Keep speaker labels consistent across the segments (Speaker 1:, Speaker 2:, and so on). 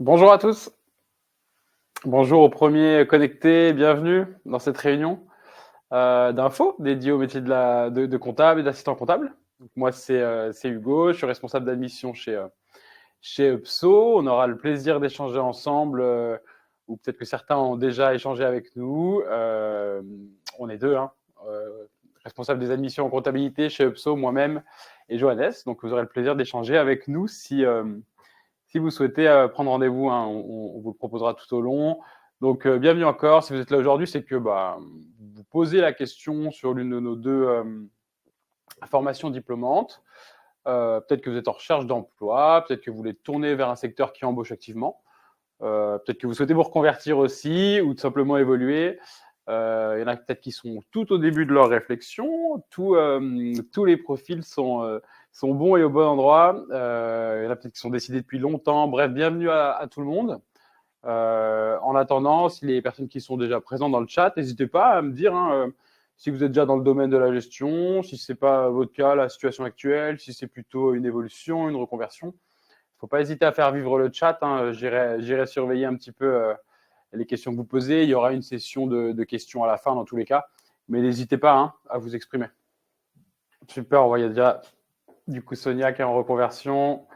Speaker 1: Bonjour à tous, bonjour aux premiers connectés, bienvenue dans cette réunion d'infos dédiée au métier de comptable et d'assistant comptable. Donc, moi, c'est Hugo, je suis responsable d'admission chez Upso. On aura le plaisir d'échanger ensemble, ou peut-être que certains ont déjà échangé avec nous. On est deux, hein, responsable des admissions en comptabilité chez Upso, moi-même et Johannes. Donc, vous aurez le plaisir d'échanger avec nous si vous souhaitez prendre rendez-vous, hein, on vous le proposera tout au long. Donc, bienvenue encore. Si vous êtes là aujourd'hui, c'est que vous posez la question sur l'une de nos deux formations diplômantes. Peut-être que vous êtes en recherche d'emploi, peut-être que vous voulez tourner vers un secteur qui embauche activement, peut-être que vous souhaitez vous reconvertir aussi ou tout simplement évoluer. Il y en a peut-être qui sont tout au début de leur réflexion. Tous les profils sont bons et au bon endroit. Il y en a peut-être qui sont décidés depuis longtemps. Bref, bienvenue à tout le monde. En attendant, si les personnes qui sont déjà présentes dans le chat, n'hésitez pas à me dire si vous êtes déjà dans le domaine de la gestion, si ce n'est pas votre cas, la situation actuelle, si c'est plutôt une évolution, une reconversion. Il ne faut pas hésiter à faire vivre le chat. Hein. J'irai surveiller un petit peu les questions que vous posez. Il y aura une session de questions à la fin dans tous les cas. Mais n'hésitez pas à vous exprimer. Super, on voit, il y a déjà du coup Sonia qui est en reconversion.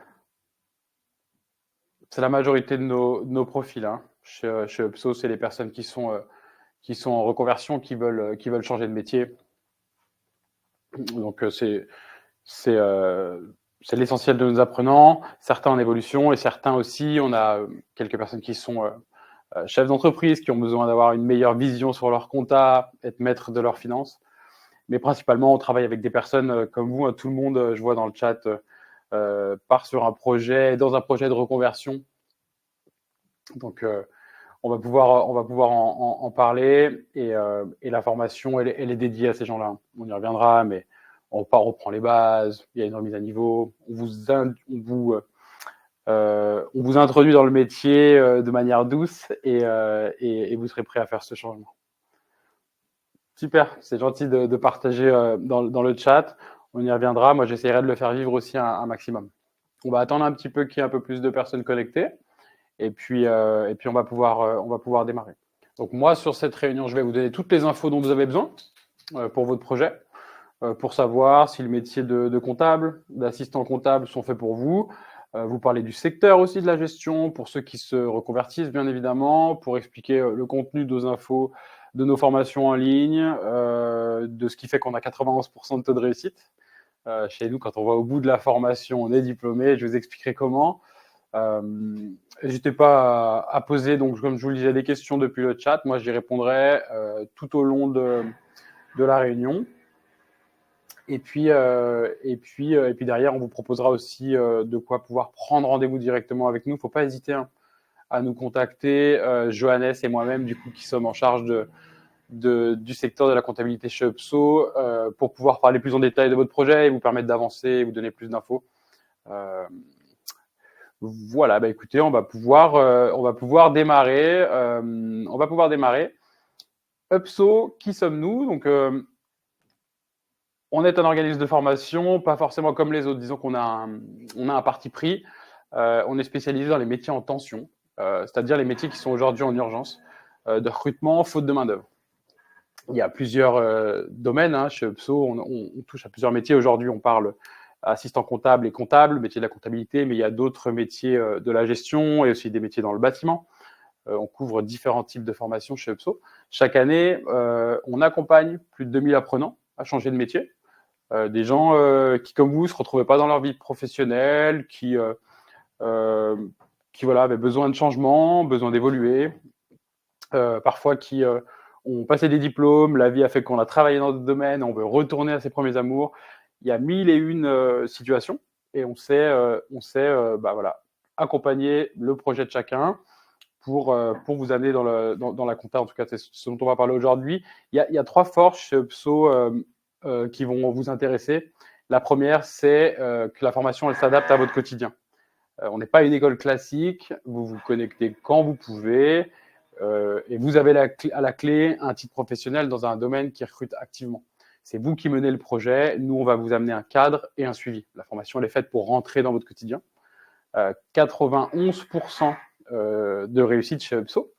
Speaker 1: C'est la majorité de nos profils. Hein. Chez Upso, c'est les personnes qui sont en reconversion, qui veulent changer de métier. Donc, c'est l'essentiel de nos apprenants, certains en évolution et certains aussi. On a quelques personnes qui sont chefs d'entreprise, qui ont besoin d'avoir une meilleure vision sur leur compta, être maître de leurs finances. Mais principalement, on travaille avec des personnes comme vous. Tout le monde, je vois dans le chat, part sur un projet, dans un projet de reconversion. Donc, on va pouvoir en parler et la formation, elle est dédiée à ces gens-là. On y reviendra, mais on reprend les bases, il y a une remise à niveau, on vous introduit dans le métier de manière douce et vous serez prêt à faire ce changement. Super, c'est gentil de partager dans le chat. On y reviendra. Moi, j'essaierai de le faire vivre aussi un maximum. On va attendre un petit peu qu'il y ait un peu plus de personnes connectées. Et puis on va pouvoir démarrer. Donc moi, sur cette réunion, je vais vous donner toutes les infos dont vous avez besoin pour votre projet, pour savoir si le métier de comptable, d'assistant comptable sont faits pour vous. Vous parlez du secteur aussi de la gestion, pour ceux qui se reconvertissent, bien évidemment, pour expliquer le contenu de nos infos, de nos formations en ligne, de ce qui fait qu'on a 91% de taux de réussite. Chez nous, quand on va au bout de la formation, on est diplômé. Je vous expliquerai comment. N'hésitez pas à poser, donc comme je vous le disais, des questions depuis le chat. Moi, j'y répondrai tout au long de la réunion. Et puis derrière, on vous proposera aussi de quoi pouvoir prendre rendez-vous directement avec nous. Il ne faut pas hésiter à nous contacter, Johannes et moi-même, du coup, qui sommes en charge du secteur de la comptabilité chez Upso, pour pouvoir parler plus en détail de votre projet et vous permettre d'avancer et vous donner plus d'infos. Voilà, écoutez, on va pouvoir démarrer. Upso, qui sommes-nous? Donc, on est un organisme de formation, pas forcément comme les autres. Disons qu'on a un parti pris. On est spécialisé dans les métiers en tension, c'est-à-dire les métiers qui sont aujourd'hui en urgence de recrutement, faute de main-d'œuvre. Il y a plusieurs domaines. Hein, chez Upso, on touche à plusieurs métiers. Aujourd'hui, on parle assistant comptable et comptable, métier de la comptabilité, mais il y a d'autres métiers de la gestion et aussi des métiers dans le bâtiment. On couvre différents types de formations chez Upso. Chaque année, on accompagne plus de 2000 apprenants à changer de métier. Des gens qui, comme vous, ne se retrouvaient pas dans leur vie professionnelle, qui avaient besoin de changement, besoin d'évoluer, parfois qui ont passé des diplômes, la vie a fait qu'on a travaillé dans d'autres domaines, on veut retourner à ses premiers amours. Il y a 1001 situations et on sait accompagner le projet de chacun pour vous amener dans la compta. En tout cas, c'est ce dont on va parler aujourd'hui. Il y a 3 forces chez Upso qui vont vous intéresser. La première, c'est que la formation, elle s'adapte à votre quotidien. On n'est pas une école classique, vous vous connectez quand vous pouvez, et vous avez à la clé un titre professionnel dans un domaine qui recrute activement. C'est vous qui menez le projet, nous on va vous amener un cadre et un suivi. La formation elle est faite pour rentrer dans votre quotidien. 91% de réussite chez UPSO.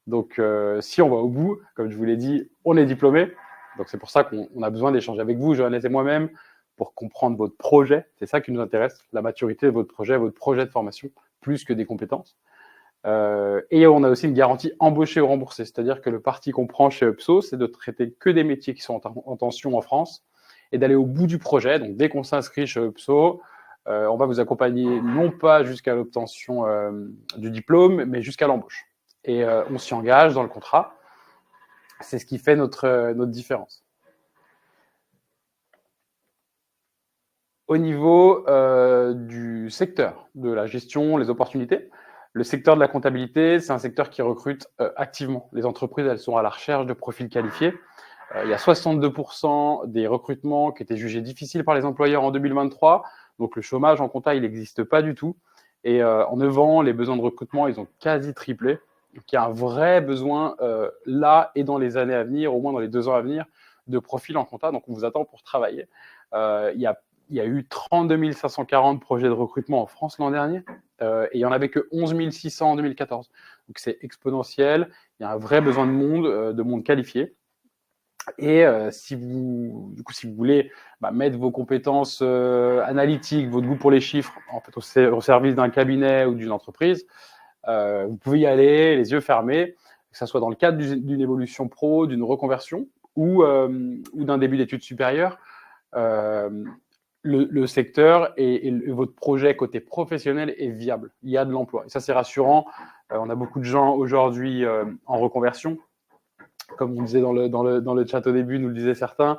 Speaker 1: Donc, si on va au bout, comme je vous l'ai dit, on est diplômé. Donc, c'est pour ça qu'on a besoin d'échanger avec vous, Johannes et moi-même, pour comprendre votre projet. C'est ça qui nous intéresse, la maturité de votre projet de formation, plus que des compétences. Et on a aussi une garantie embauché ou remboursé. C'est-à-dire que le parti qu'on prend chez UPSO, c'est de traiter que des métiers qui sont en tension en France et d'aller au bout du projet. Donc, dès qu'on s'inscrit chez UPSO, on va vous accompagner non pas jusqu'à l'obtention du diplôme, mais jusqu'à l'embauche. Et on s'y engage dans le contrat. C'est ce qui fait notre différence. Au niveau du secteur, de la gestion, les opportunités, le secteur de la comptabilité, c'est un secteur qui recrute activement. Les entreprises, elles sont à la recherche de profils qualifiés. Il y a 62% des recrutements qui étaient jugés difficiles par les employeurs en 2023. Donc le chômage en compta, il n'existe pas du tout. Et en 9 ans, les besoins de recrutement, ils ont quasi triplé. Donc il y a un vrai besoin là et dans les années à venir, au moins dans les 2 ans à venir, de profils en compta. Donc on vous attend pour travailler. Il y a eu 32 540 projets de recrutement en France l'an dernier et il n'y en avait que 11 600 en 2014. Donc c'est exponentiel. Il y a un vrai besoin de monde qualifié. Et si vous voulez mettre vos compétences analytiques, votre goût pour les chiffres, en fait, au service d'un cabinet ou d'une entreprise, vous pouvez y aller les yeux fermés, que ce soit dans le cadre d'une évolution pro, d'une reconversion ou d'un début d'études supérieures. Le secteur et votre projet côté professionnel est viable. Il y a de l'emploi. Et ça, c'est rassurant. On a beaucoup de gens aujourd'hui en reconversion. Comme on disait dans le chat au début, nous le disaient certains.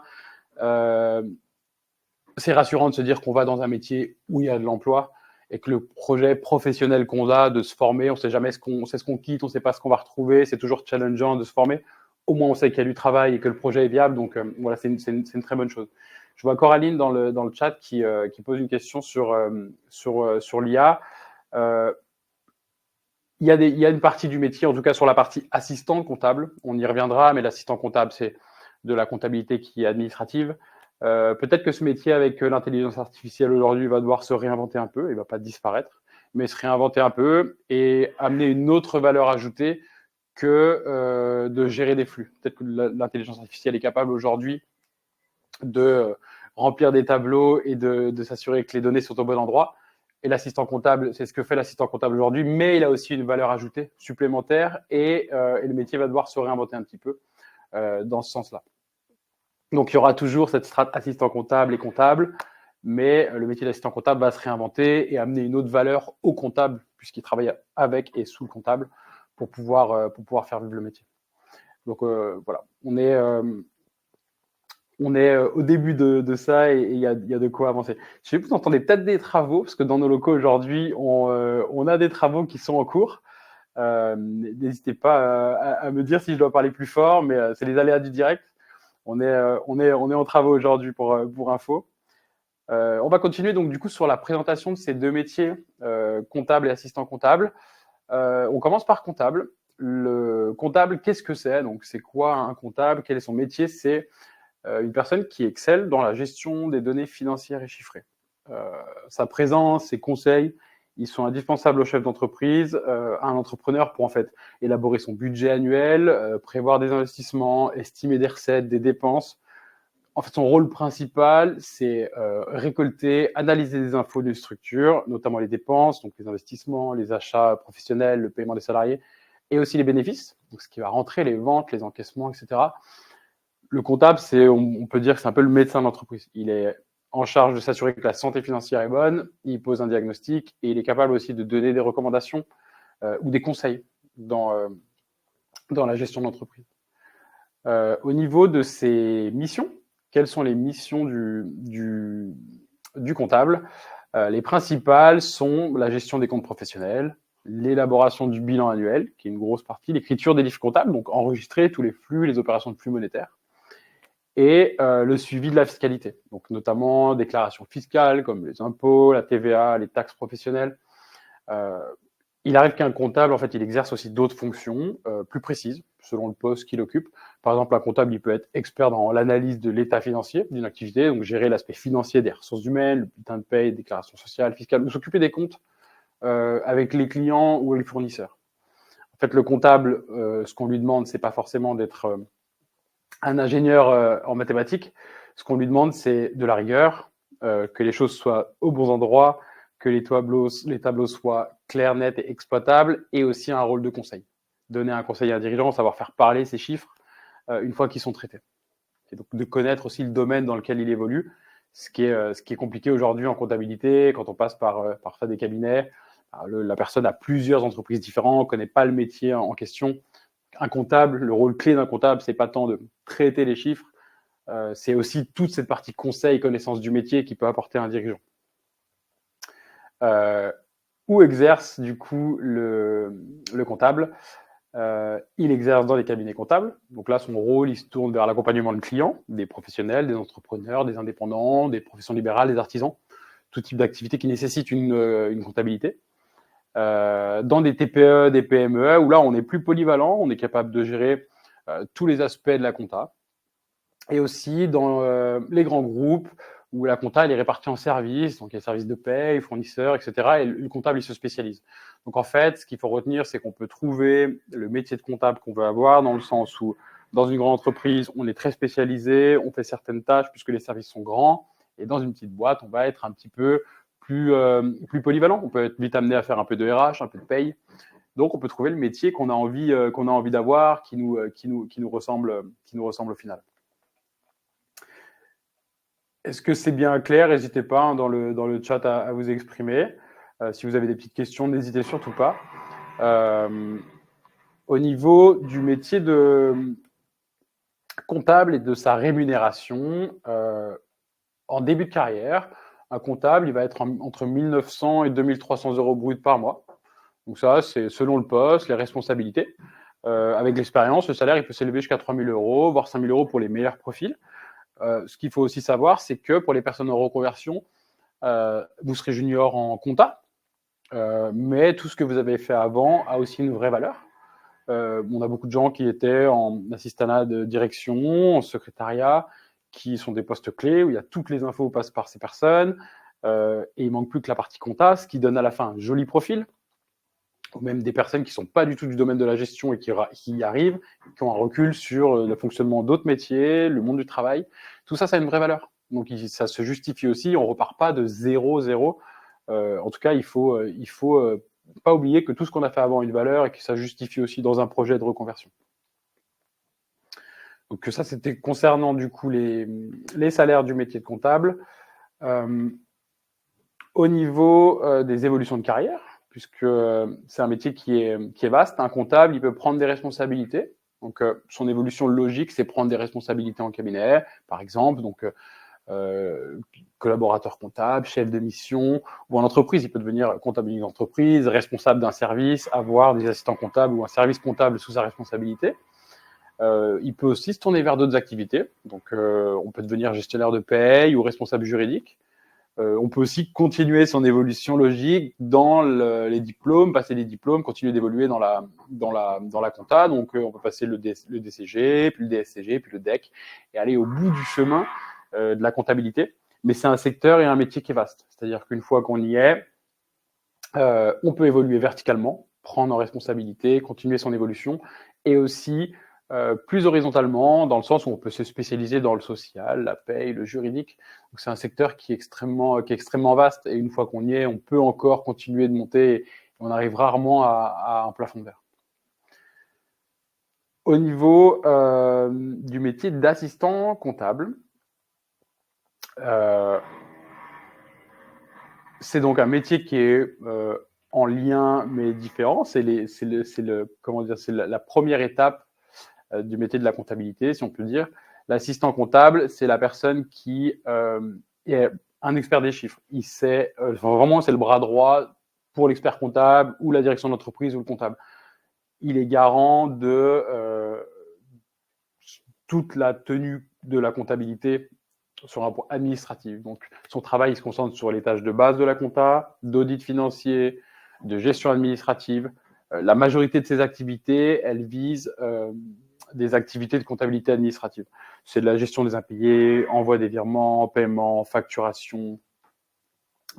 Speaker 1: C'est rassurant de se dire qu'on va dans un métier où il y a de l'emploi et que le projet professionnel qu'on a de se former, on ne sait jamais ce qu'on quitte, on ne sait pas ce qu'on va retrouver, c'est toujours challengeant de se former. Au moins, on sait qu'il y a du travail et que le projet est viable. Donc, voilà, c'est une très bonne chose. Je vois Coraline dans le chat qui pose une question sur l'IA. Il y a une partie du métier, en tout cas sur la partie assistant comptable, on y reviendra, mais l'assistant comptable, c'est de la comptabilité qui est administrative. Peut-être que ce métier avec l'intelligence artificielle aujourd'hui va devoir se réinventer un peu, il ne va pas disparaître, mais se réinventer un peu et amener une autre valeur ajoutée que de gérer des flux. Peut-être que l'intelligence artificielle est capable aujourd'hui de remplir des tableaux et de s'assurer que les données sont au bon endroit. Et l'assistant comptable, c'est ce que fait l'assistant comptable aujourd'hui, mais il a aussi une valeur ajoutée supplémentaire et le métier va devoir se réinventer un petit peu dans ce sens-là. Donc, il y aura toujours cette strate assistant comptable et comptable, mais le métier d'assistant comptable va se réinventer et amener une autre valeur au comptable, puisqu'il travaille avec et sous le comptable pour pouvoir faire vivre le métier. Donc, voilà, on est au début de ça et il y a de quoi avancer. Je sais que vous entendez peut-être des travaux, parce que dans nos locaux aujourd'hui, on a des travaux qui sont en cours. N'hésitez pas à me dire si je dois parler plus fort, mais c'est les aléas du direct. On est en travaux aujourd'hui pour info. On va continuer donc du coup sur la présentation de ces deux métiers, comptable et assistant comptable. On commence par comptable. Le comptable, qu'est-ce que c'est? Donc c'est quoi un comptable? Quel est son métier? C'est une personne qui excelle dans la gestion des données financières et chiffrées. Sa présence, ses conseils, ils sont indispensables au chef d'entreprise, à un entrepreneur pour en fait élaborer son budget annuel, prévoir des investissements, estimer des recettes, des dépenses. En fait, son rôle principal, c'est récolter, analyser des infos d'une structure, notamment les dépenses, donc les investissements, les achats professionnels, le paiement des salariés, et aussi les bénéfices, donc ce qui va rentrer, les ventes, les encaissements, etc. Le comptable, on peut dire que c'est un peu le médecin d'entreprise. Il est en charge de s'assurer que la santé financière est bonne, il pose un diagnostic et il est capable aussi de donner des recommandations ou des conseils dans la gestion d'entreprise. Au niveau de ses missions, quelles sont les missions du comptable? Les principales sont la gestion des comptes professionnels, l'élaboration du bilan annuel, qui est une grosse partie, l'écriture des livres comptables, donc enregistrer tous les flux, les opérations de flux monétaires, et le suivi de la fiscalité, donc notamment déclarations fiscales comme les impôts, la TVA, les taxes professionnelles. Il arrive qu'un comptable, en fait, il exerce aussi d'autres fonctions plus précises selon le poste qu'il occupe. Par exemple, un comptable, il peut être expert dans l'analyse de l'état financier d'une activité, donc gérer l'aspect financier des ressources humaines, le bulletin de paie, déclaration sociale, fiscale, ou s'occuper des comptes avec les clients ou les fournisseurs. En fait, le comptable, ce qu'on lui demande, c'est pas forcément d'être un ingénieur en mathématiques. Ce qu'on lui demande, c'est de la rigueur, que les choses soient aux bons endroits, que les tableaux soient clairs, nets et exploitables, et aussi un rôle de conseil. Donner un conseil à un dirigeant, savoir faire parler ces chiffres une fois qu'ils sont traités. Et donc de connaître aussi le domaine dans lequel il évolue, ce qui est compliqué aujourd'hui en comptabilité, quand on passe par des cabinets. La personne a plusieurs entreprises différentes, ne connaît pas le métier en question. Un comptable, le rôle clé d'un comptable, c'est pas tant de traiter les chiffres, c'est aussi toute cette partie conseil, connaissance du métier qui peut apporter un dirigeant. Où exerce du coup le comptable? Il exerce dans les cabinets comptables. Donc là, son rôle, il se tourne vers l'accompagnement de clients, des professionnels, des entrepreneurs, des indépendants, des professions libérales, des artisans, tout type d'activité qui nécessite une comptabilité. Dans des TPE, des PME, où là, on est plus polyvalent, on est capable de gérer tous les aspects de la compta. Et aussi dans les grands groupes, où la compta elle est répartie en services, donc il y a services de paie, fournisseurs, etc. Et le comptable, il se spécialise. Donc en fait, ce qu'il faut retenir, c'est qu'on peut trouver le métier de comptable qu'on veut avoir, dans le sens où, dans une grande entreprise, on est très spécialisé, on fait certaines tâches puisque les services sont grands, et dans une petite boîte, on va être un petit peu plus polyvalent. On peut être vite amené à faire un peu de RH, un peu de paye. Donc on peut trouver le métier qu'on a envie d'avoir, qui nous ressemble au final. Est-ce que c'est bien clair? N'hésitez pas dans le chat à vous exprimer. Si vous avez des petites questions, n'hésitez surtout pas. Au niveau du métier de comptable et de sa rémunération, en début de carrière, un comptable, il va être entre 1 900 et 2 300 euros brut par mois. Donc ça, c'est selon le poste, les responsabilités. Avec l'expérience, le salaire, il peut s'élever jusqu'à 3 000 euros, voire 5 000 euros pour les meilleurs profils. Ce qu'il faut aussi savoir, c'est que pour les personnes en reconversion, vous serez junior en compta, mais tout ce que vous avez fait avant a aussi une vraie valeur. On a beaucoup de gens qui étaient en assistanat de direction, en secrétariat, qui sont des postes clés où il y a toutes les infos passent par ces personnes, et il manque plus que la partie compta, ce qui donne à la fin un joli profil, ou même des personnes qui ne sont pas du tout du domaine de la gestion et qui y arrivent, qui ont un recul sur le fonctionnement d'autres métiers, le monde du travail. Tout ça, ça a une vraie valeur. Donc ça se justifie aussi, on ne repart pas de 0-0. En tout cas, il faut pas oublier que tout ce qu'on a fait avant a une valeur et que ça justifie aussi dans un projet de reconversion. Donc ça, c'était concernant du coup les salaires du métier de comptable. Au niveau des évolutions de carrière, puisque c'est un métier qui est vaste, un comptable, il peut prendre des responsabilités. Donc son évolution logique, c'est prendre des responsabilités en cabinet, par exemple. Donc collaborateur comptable, chef de mission, ou en entreprise, il peut devenir comptable d'une entreprise, responsable d'un service, avoir des assistants comptables ou un service comptable sous sa responsabilité. Il peut aussi se tourner vers d'autres activités. Donc, on peut devenir gestionnaire de paye ou responsable juridique. On peut aussi continuer son évolution logique dans les diplômes, passer les diplômes, continuer d'évoluer dans la compta. Donc, on peut passer le DCG, puis le DSCG, puis le DEC, et aller au bout du chemin de la comptabilité. Mais c'est un secteur et un métier qui est vaste. C'est-à-dire qu'une fois qu'on y est, on peut évoluer verticalement, prendre en responsabilité, continuer son évolution, et aussi plus horizontalement, dans le sens où on peut se spécialiser dans le social, la paye, le juridique. Donc c'est un secteur qui est extrêmement vaste, et une fois qu'on y est, on peut encore continuer de monter, et on arrive rarement à un plafond de verre. Au niveau du métier d'assistant comptable, c'est donc un métier qui est en lien mais différent. C'est la première étape du métier de la comptabilité, si on peut dire. L'assistant comptable, c'est la personne qui est un expert des chiffres. Il sait, vraiment, c'est le bras droit pour l'expert comptable ou la direction d'entreprise ou le comptable. Il est garant de toute la tenue de la comptabilité sur un point administratif. Donc, son travail, il se concentre sur les tâches de base de la compta, d'audit financier, de gestion administrative. La majorité de ses activités, elles visent des activités de comptabilité administrative. C'est de la gestion des impayés, envoi des virements, paiement, facturation.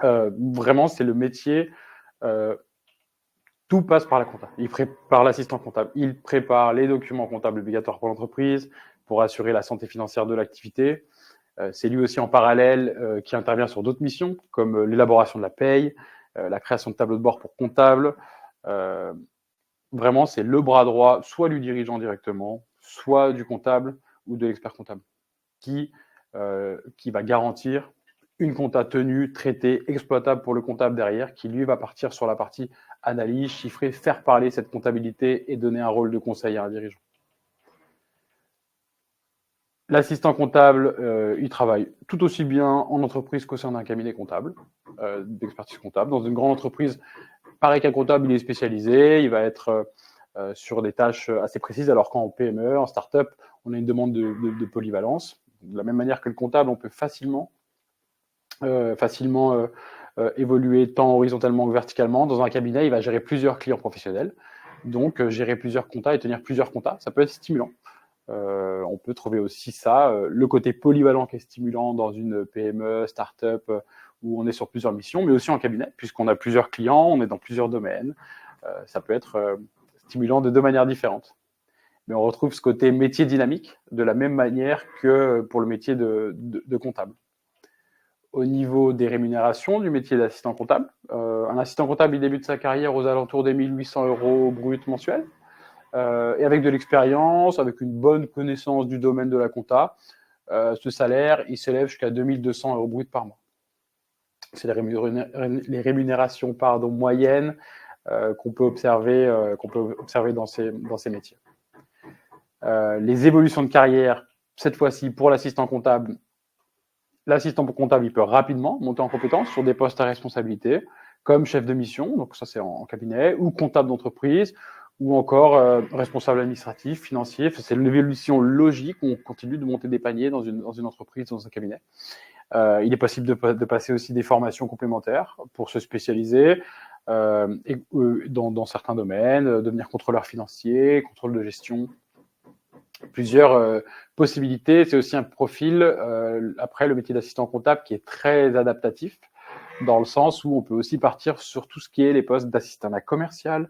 Speaker 1: Vraiment, c'est le métier tout passe par la compta. Par l'assistant comptable. Il prépare les documents comptables obligatoires pour l'entreprise pour assurer la santé financière de l'activité. C'est lui aussi en parallèle qui intervient sur d'autres missions, comme l'élaboration de la paye, la création de tableaux de bord pour comptables. Vraiment, c'est le bras droit, soit du dirigeant directement, soit du comptable ou de l'expert comptable, qui va garantir une compta tenue, traitée, exploitable pour le comptable derrière, qui lui va partir sur la partie analyse, chiffrer, faire parler cette comptabilité et donner un rôle de conseil à un dirigeant. L'assistant comptable, il travaille tout aussi bien en entreprise qu'au sein d'un cabinet comptable, d'expertise comptable. Dans une grande entreprise, pareil qu'un comptable, il est spécialisé, il va être sur des tâches assez précises, alors qu'en PME, en start-up, on a une demande de polyvalence. De la même manière que le comptable, on peut facilement évoluer tant horizontalement que verticalement. Dans un cabinet, il va gérer plusieurs clients professionnels. Donc, gérer plusieurs comptas et tenir plusieurs comptas, ça peut être stimulant. On peut trouver aussi ça, le côté polyvalent qui est stimulant dans une PME, start-up, où on est sur plusieurs missions, mais aussi en cabinet, puisqu'on a plusieurs clients, on est dans plusieurs domaines. Ça peut être stimulant de deux manières différentes. Mais on retrouve ce côté métier dynamique de la même manière que pour le métier de comptable. Au niveau des rémunérations du métier d'assistant comptable, un assistant comptable, il débute sa carrière aux alentours des 1 800 € brut mensuels. Et avec de l'expérience, avec une bonne connaissance du domaine de la compta, ce salaire, il s'élève jusqu'à 2 200 € brut par mois. C'est les rémunérations moyennes qu'on peut observer dans ces métiers. Les évolutions de carrière, cette fois-ci pour l'assistant comptable, il peut rapidement monter en compétence sur des postes à responsabilité, comme chef de mission, donc ça c'est en cabinet, ou comptable d'entreprise, ou encore responsable administratif, financier. C'est l'évolution logique, on continue de monter des paniers dans une entreprise, dans un cabinet. Il est possible de passer aussi des formations complémentaires pour se spécialiser dans certains domaines, devenir contrôleur financier, contrôle de gestion, plusieurs possibilités. C'est aussi un profil, après le métier d'assistant comptable, qui est très adaptatif, dans le sens où on peut aussi partir sur tout ce qui est les postes d'assistant commercial,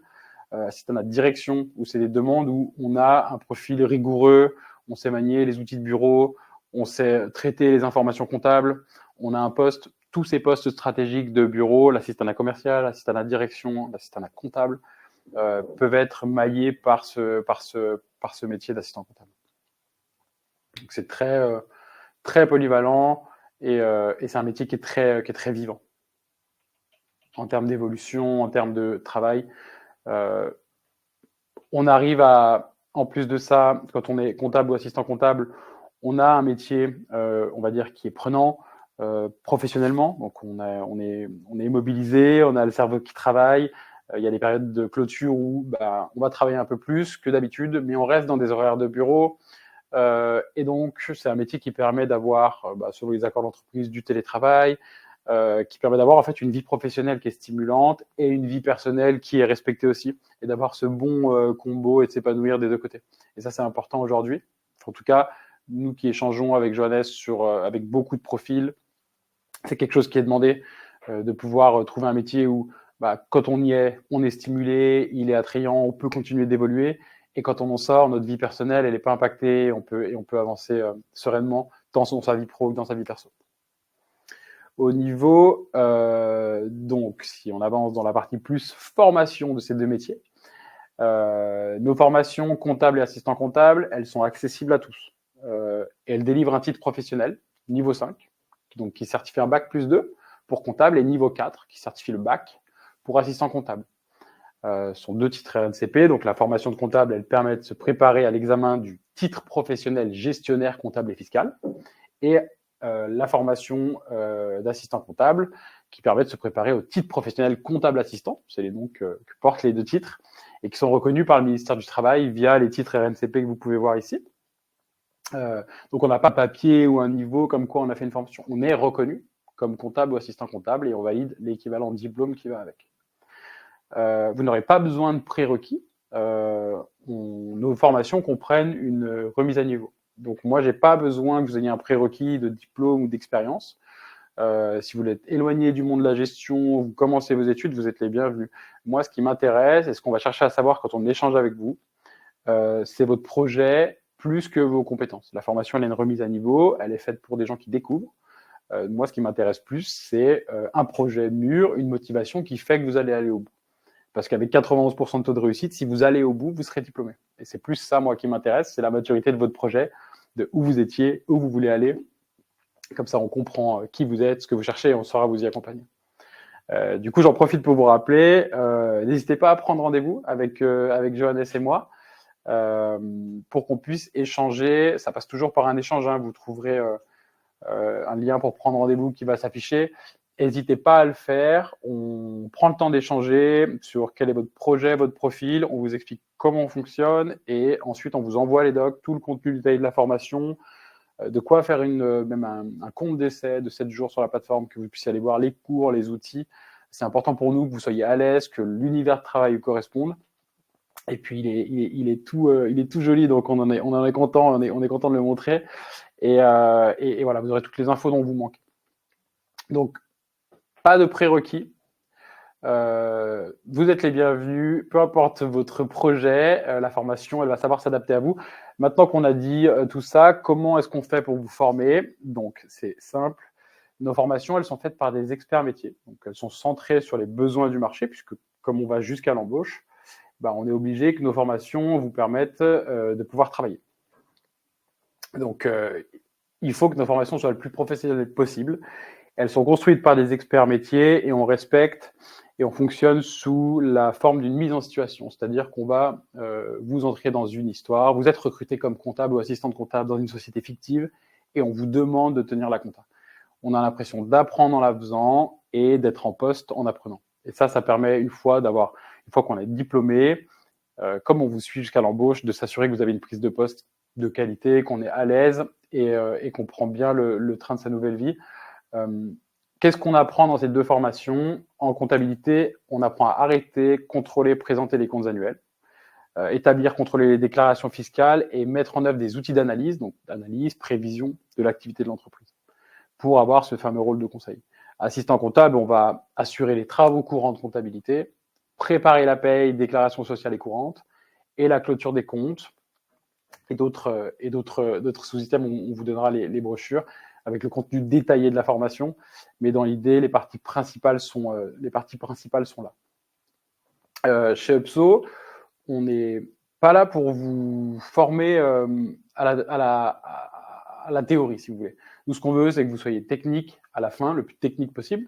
Speaker 1: assistant à direction, où c'est des demandes où on a un profil rigoureux, on sait manier les outils de bureau, on sait traiter les informations comptables, on a un poste, tous ces postes stratégiques de bureau, l'assistant commercial, l'assistant à direction, l'assistant comptable, peuvent être maillés par ce métier d'assistant comptable. Donc c'est très polyvalent et c'est un métier qui est très vivant en termes d'évolution, en termes de travail. On arrive en plus de ça, quand on est comptable ou assistant comptable, on a un métier, on va dire, qui est prenant professionnellement. Donc on est immobilisé, on a le cerveau qui travaille. Il y a des périodes de clôture où on va travailler un peu plus que d'habitude, mais on reste dans des horaires de bureau. Et donc, c'est un métier qui permet d'avoir, selon les accords d'entreprise, du télétravail, qui permet d'avoir en fait une vie professionnelle qui est stimulante et une vie personnelle qui est respectée aussi, et d'avoir ce bon combo et de s'épanouir des deux côtés. Et ça, c'est important aujourd'hui. En tout cas, nous qui échangeons avec Johannes avec beaucoup de profils, c'est quelque chose qui est demandé, de pouvoir trouver un métier où quand on y est, on est stimulé, il est attrayant, on peut continuer d'évoluer. Et quand on en sort, notre vie personnelle, elle n'est pas impactée, on peut avancer sereinement, tant dans sa vie pro que dans sa vie perso. Au niveau, donc, si on avance dans la partie plus formation de ces deux métiers, nos formations comptables et assistants comptables, elles sont accessibles à tous. Et elles délivrent un titre professionnel, niveau 5, donc qui certifie un bac plus 2 pour comptable, et niveau 4, qui certifie le bac pour assistant comptable. Ce sont deux titres RNCP, donc la formation de comptable, elle permet de se préparer à l'examen du titre professionnel gestionnaire comptable et fiscal, et la formation d'assistant comptable qui permet de se préparer au titre professionnel comptable assistant, c'est les noms que portent les deux titres, et qui sont reconnus par le ministère du Travail via les titres RNCP que vous pouvez voir ici. Donc on n'a pas un papier ou un niveau comme quoi on a fait une formation, on est reconnu comme comptable ou assistant comptable et on valide l'équivalent de diplôme qui va avec. Vous n'aurez pas besoin de prérequis. Nos formations comprennent une remise à niveau. Donc moi, j'ai pas besoin que vous ayez un prérequis de diplôme ou d'expérience. Si vous êtes éloigné du monde de la gestion, vous commencez vos études, vous êtes les bienvenus. Moi, ce qui m'intéresse et ce qu'on va chercher à savoir quand on échange avec vous, c'est votre projet plus que vos compétences. La formation, elle est une remise à niveau, elle est faite pour des gens qui découvrent. Moi, ce qui m'intéresse plus, c'est un projet mûr, une motivation qui fait que vous allez aller au bout. Parce qu'avec 91% de taux de réussite, si vous allez au bout, vous serez diplômé. Et c'est plus ça, moi, qui m'intéresse, c'est la maturité de votre projet, de où vous étiez, où vous voulez aller. Comme ça, on comprend qui vous êtes, ce que vous cherchez, et on saura vous y accompagner. Du coup, j'en profite pour vous rappeler, n'hésitez pas à prendre rendez-vous avec Johannes et moi pour qu'on puisse échanger. Ça passe toujours par un échange, hein. Vous trouverez un lien pour prendre rendez-vous qui va s'afficher. N'hésitez pas à le faire. On prend le temps d'échanger sur quel est votre projet, votre profil. On vous explique comment on fonctionne et ensuite on vous envoie les docs, tout le contenu détaillé de la formation, de quoi faire même un compte d'essai de 7 jours sur la plateforme, que vous puissiez aller voir les cours, les outils. C'est important pour nous que vous soyez à l'aise, que l'univers de travail vous corresponde. Et puis il est tout joli, donc on en est content, on est content de le montrer. Et voilà, vous aurez toutes les infos dont vous manquez. Donc, pas de prérequis. Vous êtes les bienvenus, peu importe votre projet, la formation, elle va savoir s'adapter à vous. Maintenant qu'on a dit tout ça, comment est-ce qu'on fait pour vous former? Donc, c'est simple. Nos formations, elles sont faites par des experts métiers. Donc, elles sont centrées sur les besoins du marché, puisque comme on va jusqu'à l'embauche, on est obligé que nos formations vous permettent de pouvoir travailler. Donc, il faut que nos formations soient le plus professionnelles possible. Elles sont construites par des experts métiers et on respecte et on fonctionne sous la forme d'une mise en situation. C'est-à-dire qu'on va vous entrer dans une histoire, vous êtes recruté comme comptable ou assistante comptable dans une société fictive et on vous demande de tenir la compta. On a l'impression d'apprendre en la faisant et d'être en poste en apprenant. Et ça permet une fois qu'on est diplômé, comme on vous suit jusqu'à l'embauche, de s'assurer que vous avez une prise de poste de qualité, qu'on est à l'aise et qu'on prend bien le train de sa nouvelle vie. Qu'est-ce qu'on apprend dans ces deux formations? En comptabilité, on apprend à arrêter, contrôler, présenter les comptes annuels, établir, contrôler les déclarations fiscales et mettre en œuvre des outils d'analyse, donc d'analyse, prévision de l'activité de l'entreprise, pour avoir ce fameux rôle de conseil. Assistant comptable, on va assurer les travaux courants de comptabilité, préparer la paye, déclaration sociale et courante, et la clôture des comptes, et d'autres sous-systèmes. On vous donnera les brochures avec le contenu détaillé de la formation, mais dans l'idée, les parties principales sont là. Chez UPSO, on n'est pas là pour vous former à la théorie, si vous voulez. Nous, ce qu'on veut, c'est que vous soyez technique à la fin, le plus technique possible.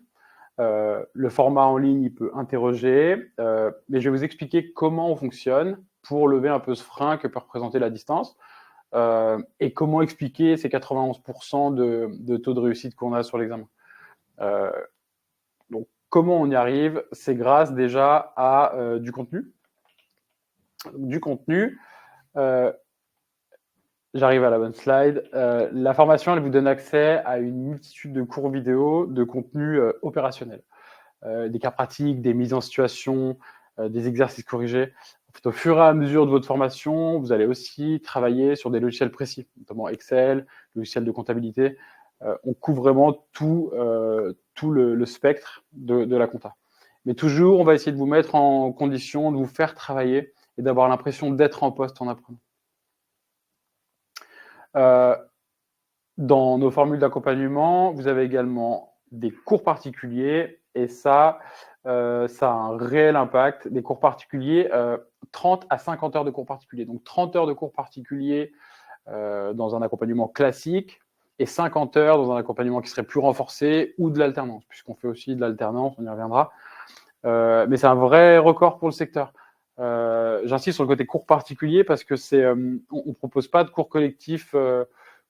Speaker 1: Le format en ligne, il peut interroger, mais je vais vous expliquer comment on fonctionne pour lever un peu ce frein que peut représenter la distance. Et comment expliquer ces 91% de taux de réussite qu'on a sur l'examen. Donc, comment on y arrive? C'est grâce déjà à du contenu. J'arrive à la bonne slide. La formation, elle vous donne accès à une multitude de cours vidéo, de contenus opérationnels. Des cas pratiques, des mises en situation, des exercices corrigés. En fait, au fur et à mesure de votre formation, vous allez aussi travailler sur des logiciels précis, notamment Excel, logiciels de comptabilité. On couvre vraiment tout le spectre de la compta. Mais toujours, on va essayer de vous mettre en condition de vous faire travailler et d'avoir l'impression d'être en poste en apprenant. Dans nos formules d'accompagnement, vous avez également des cours particuliers et ça a un réel impact. Des cours particuliers, 30 à 50 heures de cours particuliers. Donc 30 heures de cours particuliers dans un accompagnement classique et 50 heures dans un accompagnement qui serait plus renforcé ou de l'alternance, puisqu'on fait aussi de l'alternance, on y reviendra. Mais c'est un vrai record pour le secteur. J'insiste sur le côté cours particulier parce que on ne propose pas de cours collectifs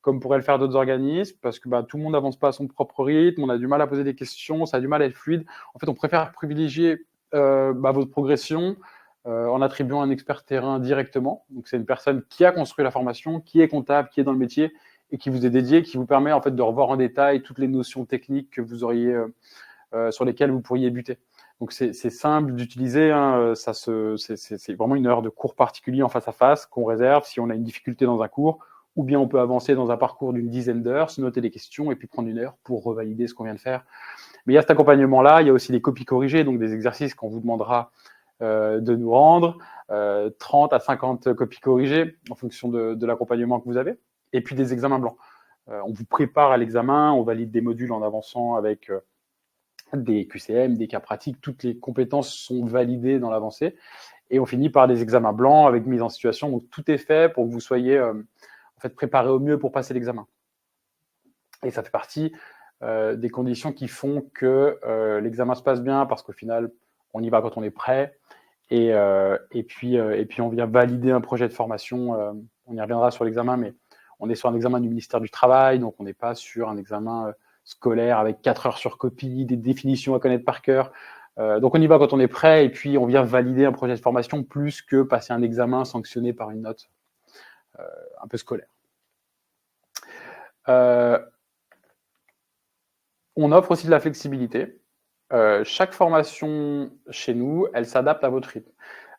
Speaker 1: comme pourraient le faire d'autres organismes, parce que tout le monde n'avance pas à son propre rythme, on a du mal à poser des questions, ça a du mal à être fluide. En fait, on préfère privilégier votre progression en attribuant un expert terrain directement. Donc, c'est une personne qui a construit la formation, qui est comptable, qui est dans le métier et qui vous est dédié, qui vous permet en fait de revoir en détail toutes les notions techniques que vous auriez sur lesquelles vous pourriez buter. Donc, c'est simple d'utiliser. Hein, c'est vraiment une heure de cours particulier en face à face qu'on réserve si on a une difficulté dans un cours ou bien on peut avancer dans un parcours d'une dizaine d'heures, se noter les questions et puis prendre 1 heure pour revalider ce qu'on vient de faire. Mais il y a cet accompagnement-là, il y a aussi les copies corrigées, donc des exercices qu'on vous demandera de nous rendre, 30 à 50 copies corrigées en fonction de l'accompagnement que vous avez, et puis des examens blancs. On vous prépare à l'examen, on valide des modules en avançant avec des QCM, des cas pratiques, toutes les compétences sont validées dans l'avancée, et on finit par des examens blancs avec mise en situation. Donc tout est fait pour que vous soyez en fait préparé au mieux pour passer l'examen. Et ça fait partie des conditions qui font que l'examen se passe bien, parce qu'au final, on y va quand on est prêt. Et puis on vient valider un projet de formation. On y reviendra sur l'examen, mais on est sur un examen du ministère du Travail, donc on n'est pas sur un examen scolaire avec 4 heures sur copie, des définitions à connaître par cœur. Donc on y va quand on est prêt, et puis on vient valider un projet de formation plus que passer un examen sanctionné par une note un peu scolaire. On offre aussi de la flexibilité. Chaque formation chez nous, elle s'adapte à votre rythme,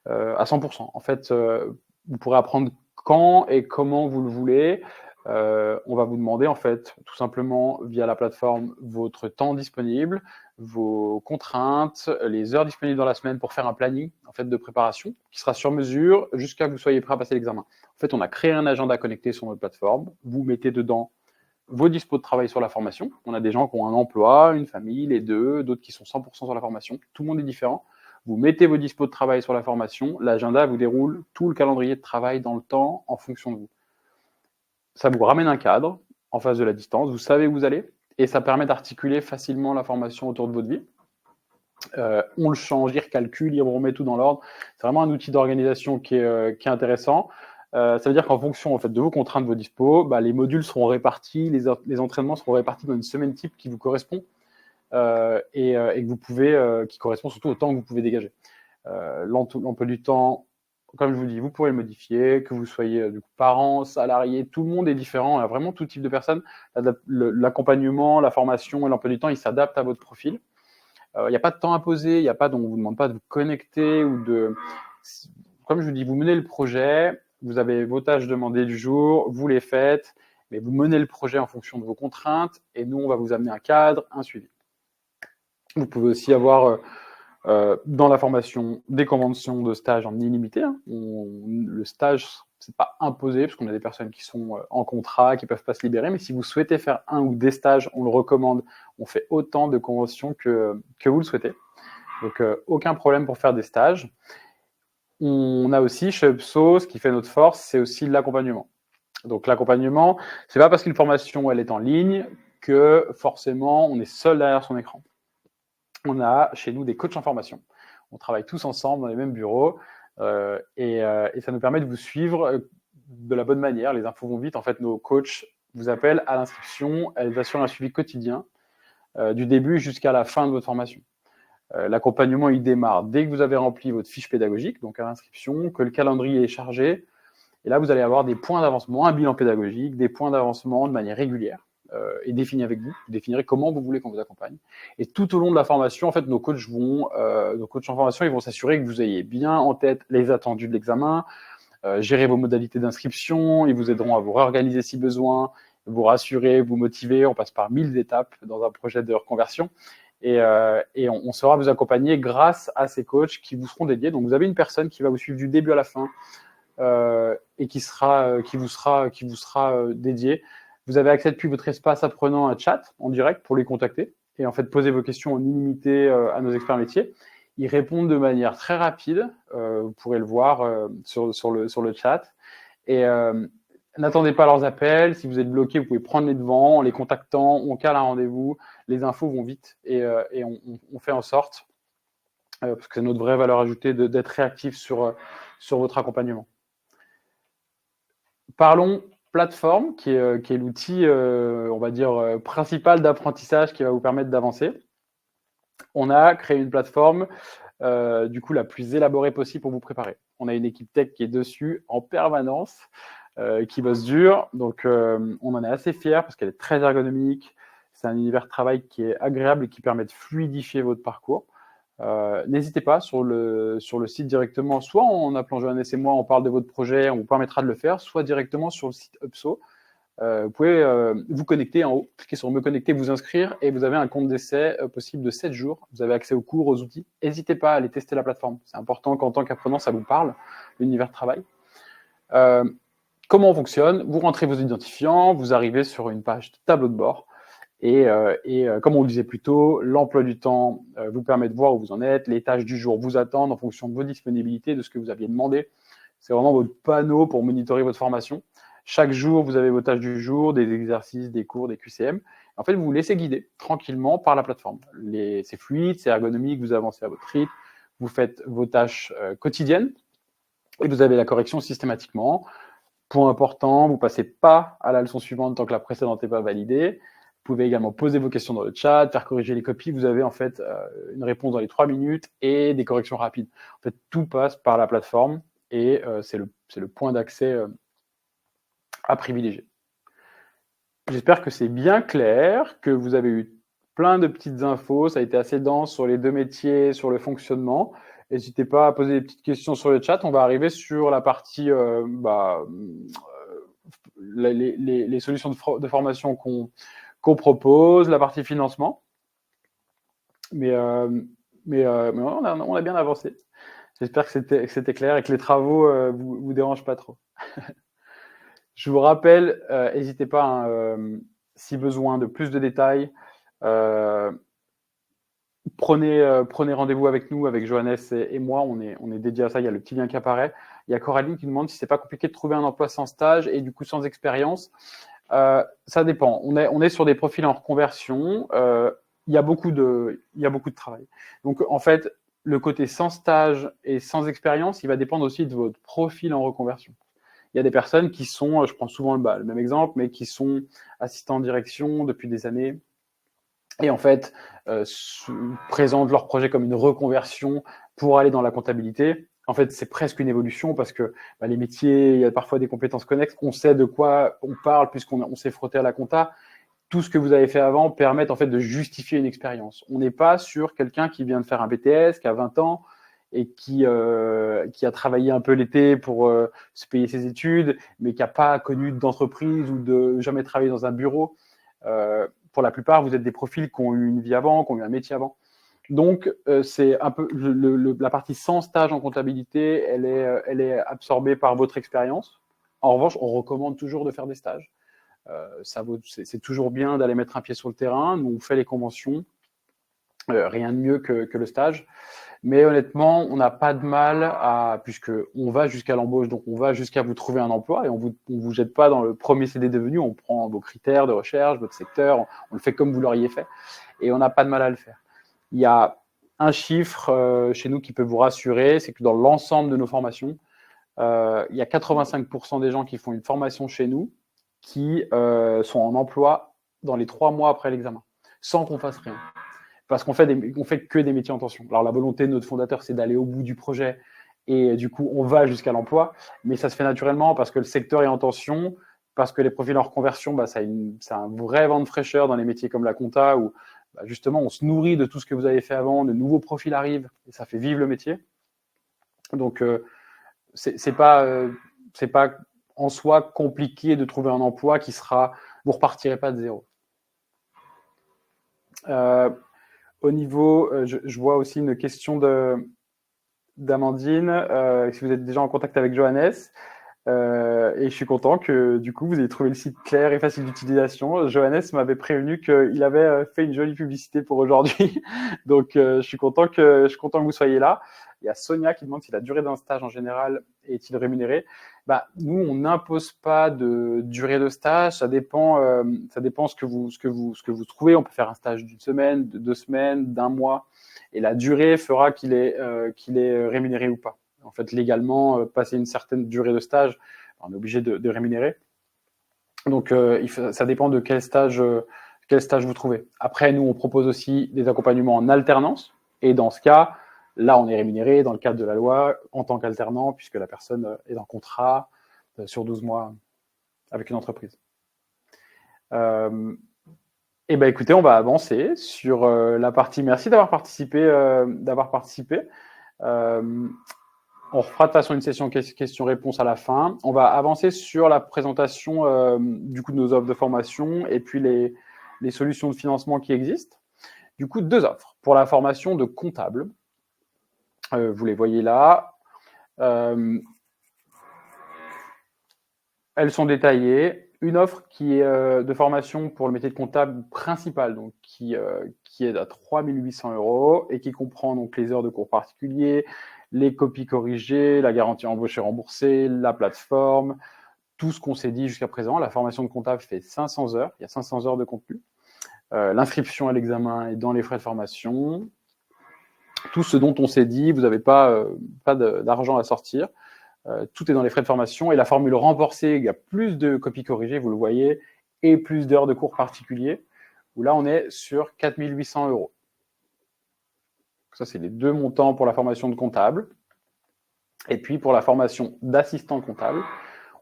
Speaker 1: à 100%. En fait, vous pourrez apprendre quand et comment vous le voulez. On va vous demander, en fait, tout simplement via la plateforme, votre temps disponible, vos contraintes, les heures disponibles dans la semaine pour faire un planning en fait, de préparation qui sera sur mesure jusqu'à ce que vous soyez prêt à passer l'examen. En fait, on a créé un agenda connecté sur notre plateforme. Vous mettez dedans vos dispos de travail sur la formation. On a des gens qui ont un emploi, une famille, les deux, d'autres qui sont 100% sur la formation. Tout le monde est différent. Vous mettez vos dispos de travail sur la formation. L'agenda vous déroule tout le calendrier de travail dans le temps en fonction de vous. Ça vous ramène un cadre en face de la distance. Vous savez où vous allez et ça permet d'articuler facilement la formation autour de votre vie. On le change, il recalcule, il remet tout dans l'ordre. C'est vraiment un outil d'organisation qui est intéressant. Ça veut dire qu'en fonction en fait, de vos contraintes, de vos dispos, les modules seront répartis, les entraînements seront répartis dans une semaine type qui vous correspond et que vous pouvez, qui correspond surtout au temps que vous pouvez dégager. L'emploi du temps, comme je vous dis, vous pourrez le modifier, que vous soyez du coup parents, salariés, tout le monde est différent, il y a vraiment tout type de personnes. L'accompagnement, la formation et l'emploi du temps, ils s'adaptent à votre profil. Il n'y a pas de temps imposé, on ne vous demande pas de vous connecter ou de... Comme je vous dis, vous menez le projet, vous avez vos tâches demandées du jour, vous les faites, mais vous menez le projet en fonction de vos contraintes et nous, on va vous amener un cadre, un suivi. Vous pouvez aussi avoir dans la formation des conventions de stage en illimité. Le stage, c'est pas imposé parce qu'on a des personnes qui sont en contrat, qui peuvent pas se libérer, mais si vous souhaitez faire un ou des stages, on le recommande. On fait autant de conventions que vous le souhaitez. Donc, aucun problème pour faire des stages. On a aussi chez UPSO, ce qui fait notre force, c'est aussi l'accompagnement. Donc l'accompagnement, c'est pas parce qu'une formation elle est en ligne que forcément on est seul derrière son écran. On a chez nous des coachs en formation. On travaille tous ensemble dans les mêmes bureaux et ça nous permet de vous suivre de la bonne manière. Les infos vont vite. En fait, nos coachs vous appellent à l'inscription. Elles assurent un suivi quotidien du début jusqu'à la fin de votre formation. L'accompagnement, il démarre dès que vous avez rempli votre fiche pédagogique, donc à l'inscription, que le calendrier est chargé. Et là, vous allez avoir des points d'avancement, un bilan pédagogique, des points d'avancement de manière régulière et définis avec vous. Vous définirez comment vous voulez qu'on vous accompagne. Et tout au long de la formation, en fait, nos coachs en formation, ils vont s'assurer que vous ayez bien en tête les attendus de l'examen, gérer vos modalités d'inscription. Ils vous aideront à vous réorganiser si besoin, vous rassurer, vous motiver. On passe par 1000 étapes dans un projet de reconversion. Et on saura vous accompagner grâce à ces coachs qui vous seront dédiés. Donc, vous avez une personne qui va vous suivre du début à la fin et qui vous sera dédiée. Vous avez accès depuis votre espace apprenant à un chat en direct pour les contacter et en fait poser vos questions en illimité à nos experts métiers. Ils répondent de manière très rapide. Vous pourrez le voir sur le chat. Et n'attendez pas leurs appels. Si vous êtes bloqué, vous pouvez prendre les devants en les contactant. On cale un rendez-vous. Les infos vont vite et on fait en sorte, parce que c'est notre vraie valeur ajoutée, d'être réactif sur votre accompagnement. Parlons plateforme, qui est l'outil, on va dire, principal d'apprentissage qui va vous permettre d'avancer. On a créé une plateforme, du coup, la plus élaborée possible pour vous préparer. On a une équipe tech qui est dessus en permanence, qui bosse dur. Donc, on en est assez fiers parce qu'elle est très ergonomique. C'est un univers de travail qui est agréable et qui permet de fluidifier votre parcours. N'hésitez pas sur le site directement, soit en appelant Johannes et moi, on parle de votre projet, on vous permettra de le faire, soit directement sur le site Upso. Vous pouvez vous connecter en haut, cliquer sur me connecter, vous inscrire et vous avez un compte d'essai possible de 7 jours. Vous avez accès aux cours, aux outils. N'hésitez pas à aller tester la plateforme. C'est important qu'en tant qu'apprenant, ça vous parle, l'univers de travail. Comment on fonctionne? Vous rentrez vos identifiants, vous arrivez sur une page de tableau de bord. Et comme on le disait plus tôt, l'emploi du temps vous permet de voir où vous en êtes, les tâches du jour vous attendent en fonction de vos disponibilités, de ce que vous aviez demandé. C'est vraiment votre panneau pour monitorer votre formation. Chaque jour, vous avez vos tâches du jour, des exercices, des cours, des QCM. En fait, vous vous laissez guider tranquillement par la plateforme. C'est fluide, c'est ergonomique, vous avancez à votre rythme, vous faites vos tâches quotidiennes et vous avez la correction systématiquement. Point important, vous ne passez pas à la leçon suivante tant que la précédente n'est pas validée. Vous pouvez également poser vos questions dans le chat, faire corriger les copies. Vous avez en fait une réponse dans les 3 minutes et des corrections rapides. En fait, tout passe par la plateforme et c'est le point d'accès à privilégier. J'espère que c'est bien clair, que vous avez eu plein de petites infos. Ça a été assez dense sur les deux métiers, sur le fonctionnement. N'hésitez pas à poser des petites questions sur le chat. On va arriver sur la partie les solutions de formation qu'on propose, la partie financement. Mais on a bien avancé. J'espère que c'était clair et que les travaux vous dérangent pas trop. Je vous rappelle, n'hésitez pas, hein, si besoin de plus de détails, prenez rendez-vous avec nous, avec Johannes et moi, on est dédié à ça, il y a le petit lien qui apparaît. Il y a Coraline qui demande si c'est pas compliqué de trouver un emploi sans stage et du coup sans expérience. Ça dépend. On est sur des profils en reconversion. Il y a beaucoup de travail. Donc en fait, le côté sans stage et sans expérience, il va dépendre aussi de votre profil en reconversion. Il y a des personnes qui sont, je prends souvent le même exemple, mais qui sont assistants de direction depuis des années et en fait présentent leur projet comme une reconversion pour aller dans la comptabilité. En fait, c'est presque une évolution parce que les métiers, il y a parfois des compétences connexes. On sait de quoi on parle puisqu'on s'est frotté à la compta. Tout ce que vous avez fait avant permet en fait de justifier une expérience. On n'est pas sur quelqu'un qui vient de faire un BTS, qui a 20 ans et qui a travaillé un peu l'été pour se payer ses études, mais qui n'a pas connu d'entreprise ou de jamais travaillé dans un bureau. Pour la plupart, vous êtes des profils qui ont eu une vie avant, qui ont eu un métier avant. Donc, c'est un peu la partie sans stage en comptabilité, elle est absorbée par votre expérience. En revanche, on recommande toujours de faire des stages. C'est toujours bien d'aller mettre un pied sur le terrain. Nous, on fait les conventions. Rien de mieux que le stage. Mais honnêtement, on n'a pas de mal puisque on va jusqu'à l'embauche, donc on va jusqu'à vous trouver un emploi et on vous jette pas dans le premier CD devenu. On prend vos critères de recherche, votre secteur, on le fait comme vous l'auriez fait et on n'a pas de mal à le faire. Il y a un chiffre chez nous qui peut vous rassurer, c'est que dans l'ensemble de nos formations, il y a 85% des gens qui font une formation chez nous qui sont en emploi dans les 3 mois après l'examen, sans qu'on fasse rien. Parce qu'on fait que des métiers en tension. Alors la volonté de notre fondateur, c'est d'aller au bout du projet et du coup, on va jusqu'à l'emploi, mais ça se fait naturellement parce que le secteur est en tension, parce que les profils en reconversion, ça a un vrai vent de fraîcheur dans les métiers comme la compta où justement on se nourrit de tout ce que vous avez fait avant, de nouveaux profils arrivent et ça fait vivre le métier. Donc c'est pas en soi compliqué de trouver un emploi vous repartirez pas de zéro. Au niveau, je vois aussi une question d'Amandine, si vous êtes déjà en contact avec Johannes, et je suis content que du coup vous ayez trouvé le site clair et facile d'utilisation. Johannes m'avait prévenu qu'il avait fait une jolie publicité pour aujourd'hui, donc je suis content que vous soyez là. Il y a Sonia qui demande si la durée d'un stage en général est-il rémunéré. Nous, on n'impose pas de durée de stage. Ça dépend ce que vous trouvez. On peut faire un stage d'une semaine, de 2 semaines, d'un mois, et la durée fera qu'il est rémunéré ou pas. En fait, légalement, passer une certaine durée de stage, on est obligé de rémunérer. Donc, ça dépend de quel stage vous trouvez. Après, nous, on propose aussi des accompagnements en alternance, et dans ce cas, là, on est rémunéré dans le cadre de la loi en tant qu'alternant, puisque la personne est en contrat sur 12 mois avec une entreprise. Eh ben, écoutez, on va avancer sur la partie. Merci d'avoir participé. On refera de toute façon une session questions-réponses à la fin. On va avancer sur la présentation du coup de nos offres de formation et puis les solutions de financement qui existent. Du coup, 2 offres pour la formation de comptable. Vous les voyez là. Elles sont détaillées. Une offre qui est de formation pour le métier de comptable principal, donc qui est à 3 800 € et qui comprend donc les heures de cours particuliers, les copies corrigées, la garantie embauchée remboursée, la plateforme, tout ce qu'on s'est dit jusqu'à présent. La formation de comptable fait 500 heures, il y a 500 heures de contenu. L'inscription à l'examen est dans les frais de formation. Tout ce dont on s'est dit, vous n'avez pas d'argent à sortir. Tout est dans les frais de formation et la formule renforcée, il y a plus de copies corrigées, vous le voyez, et plus d'heures de cours particuliers, où là on est sur 4 800 €. Ça, c'est les 2 montants pour la formation de comptable. Et puis pour la formation d'assistant comptable,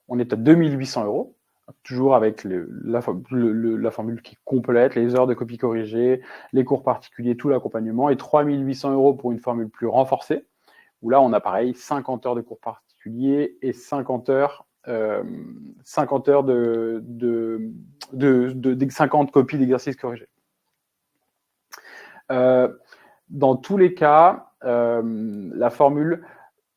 Speaker 1: on est à 2 800 €, toujours avec la formule qui complète, les heures de copies corrigées, les cours particuliers, tout l'accompagnement, et 3 800 € pour une formule plus renforcée, où là on a pareil 50 heures de cours particuliers et 50 heures de 50 copies d'exercices corrigés. Dans tous les cas, la formule,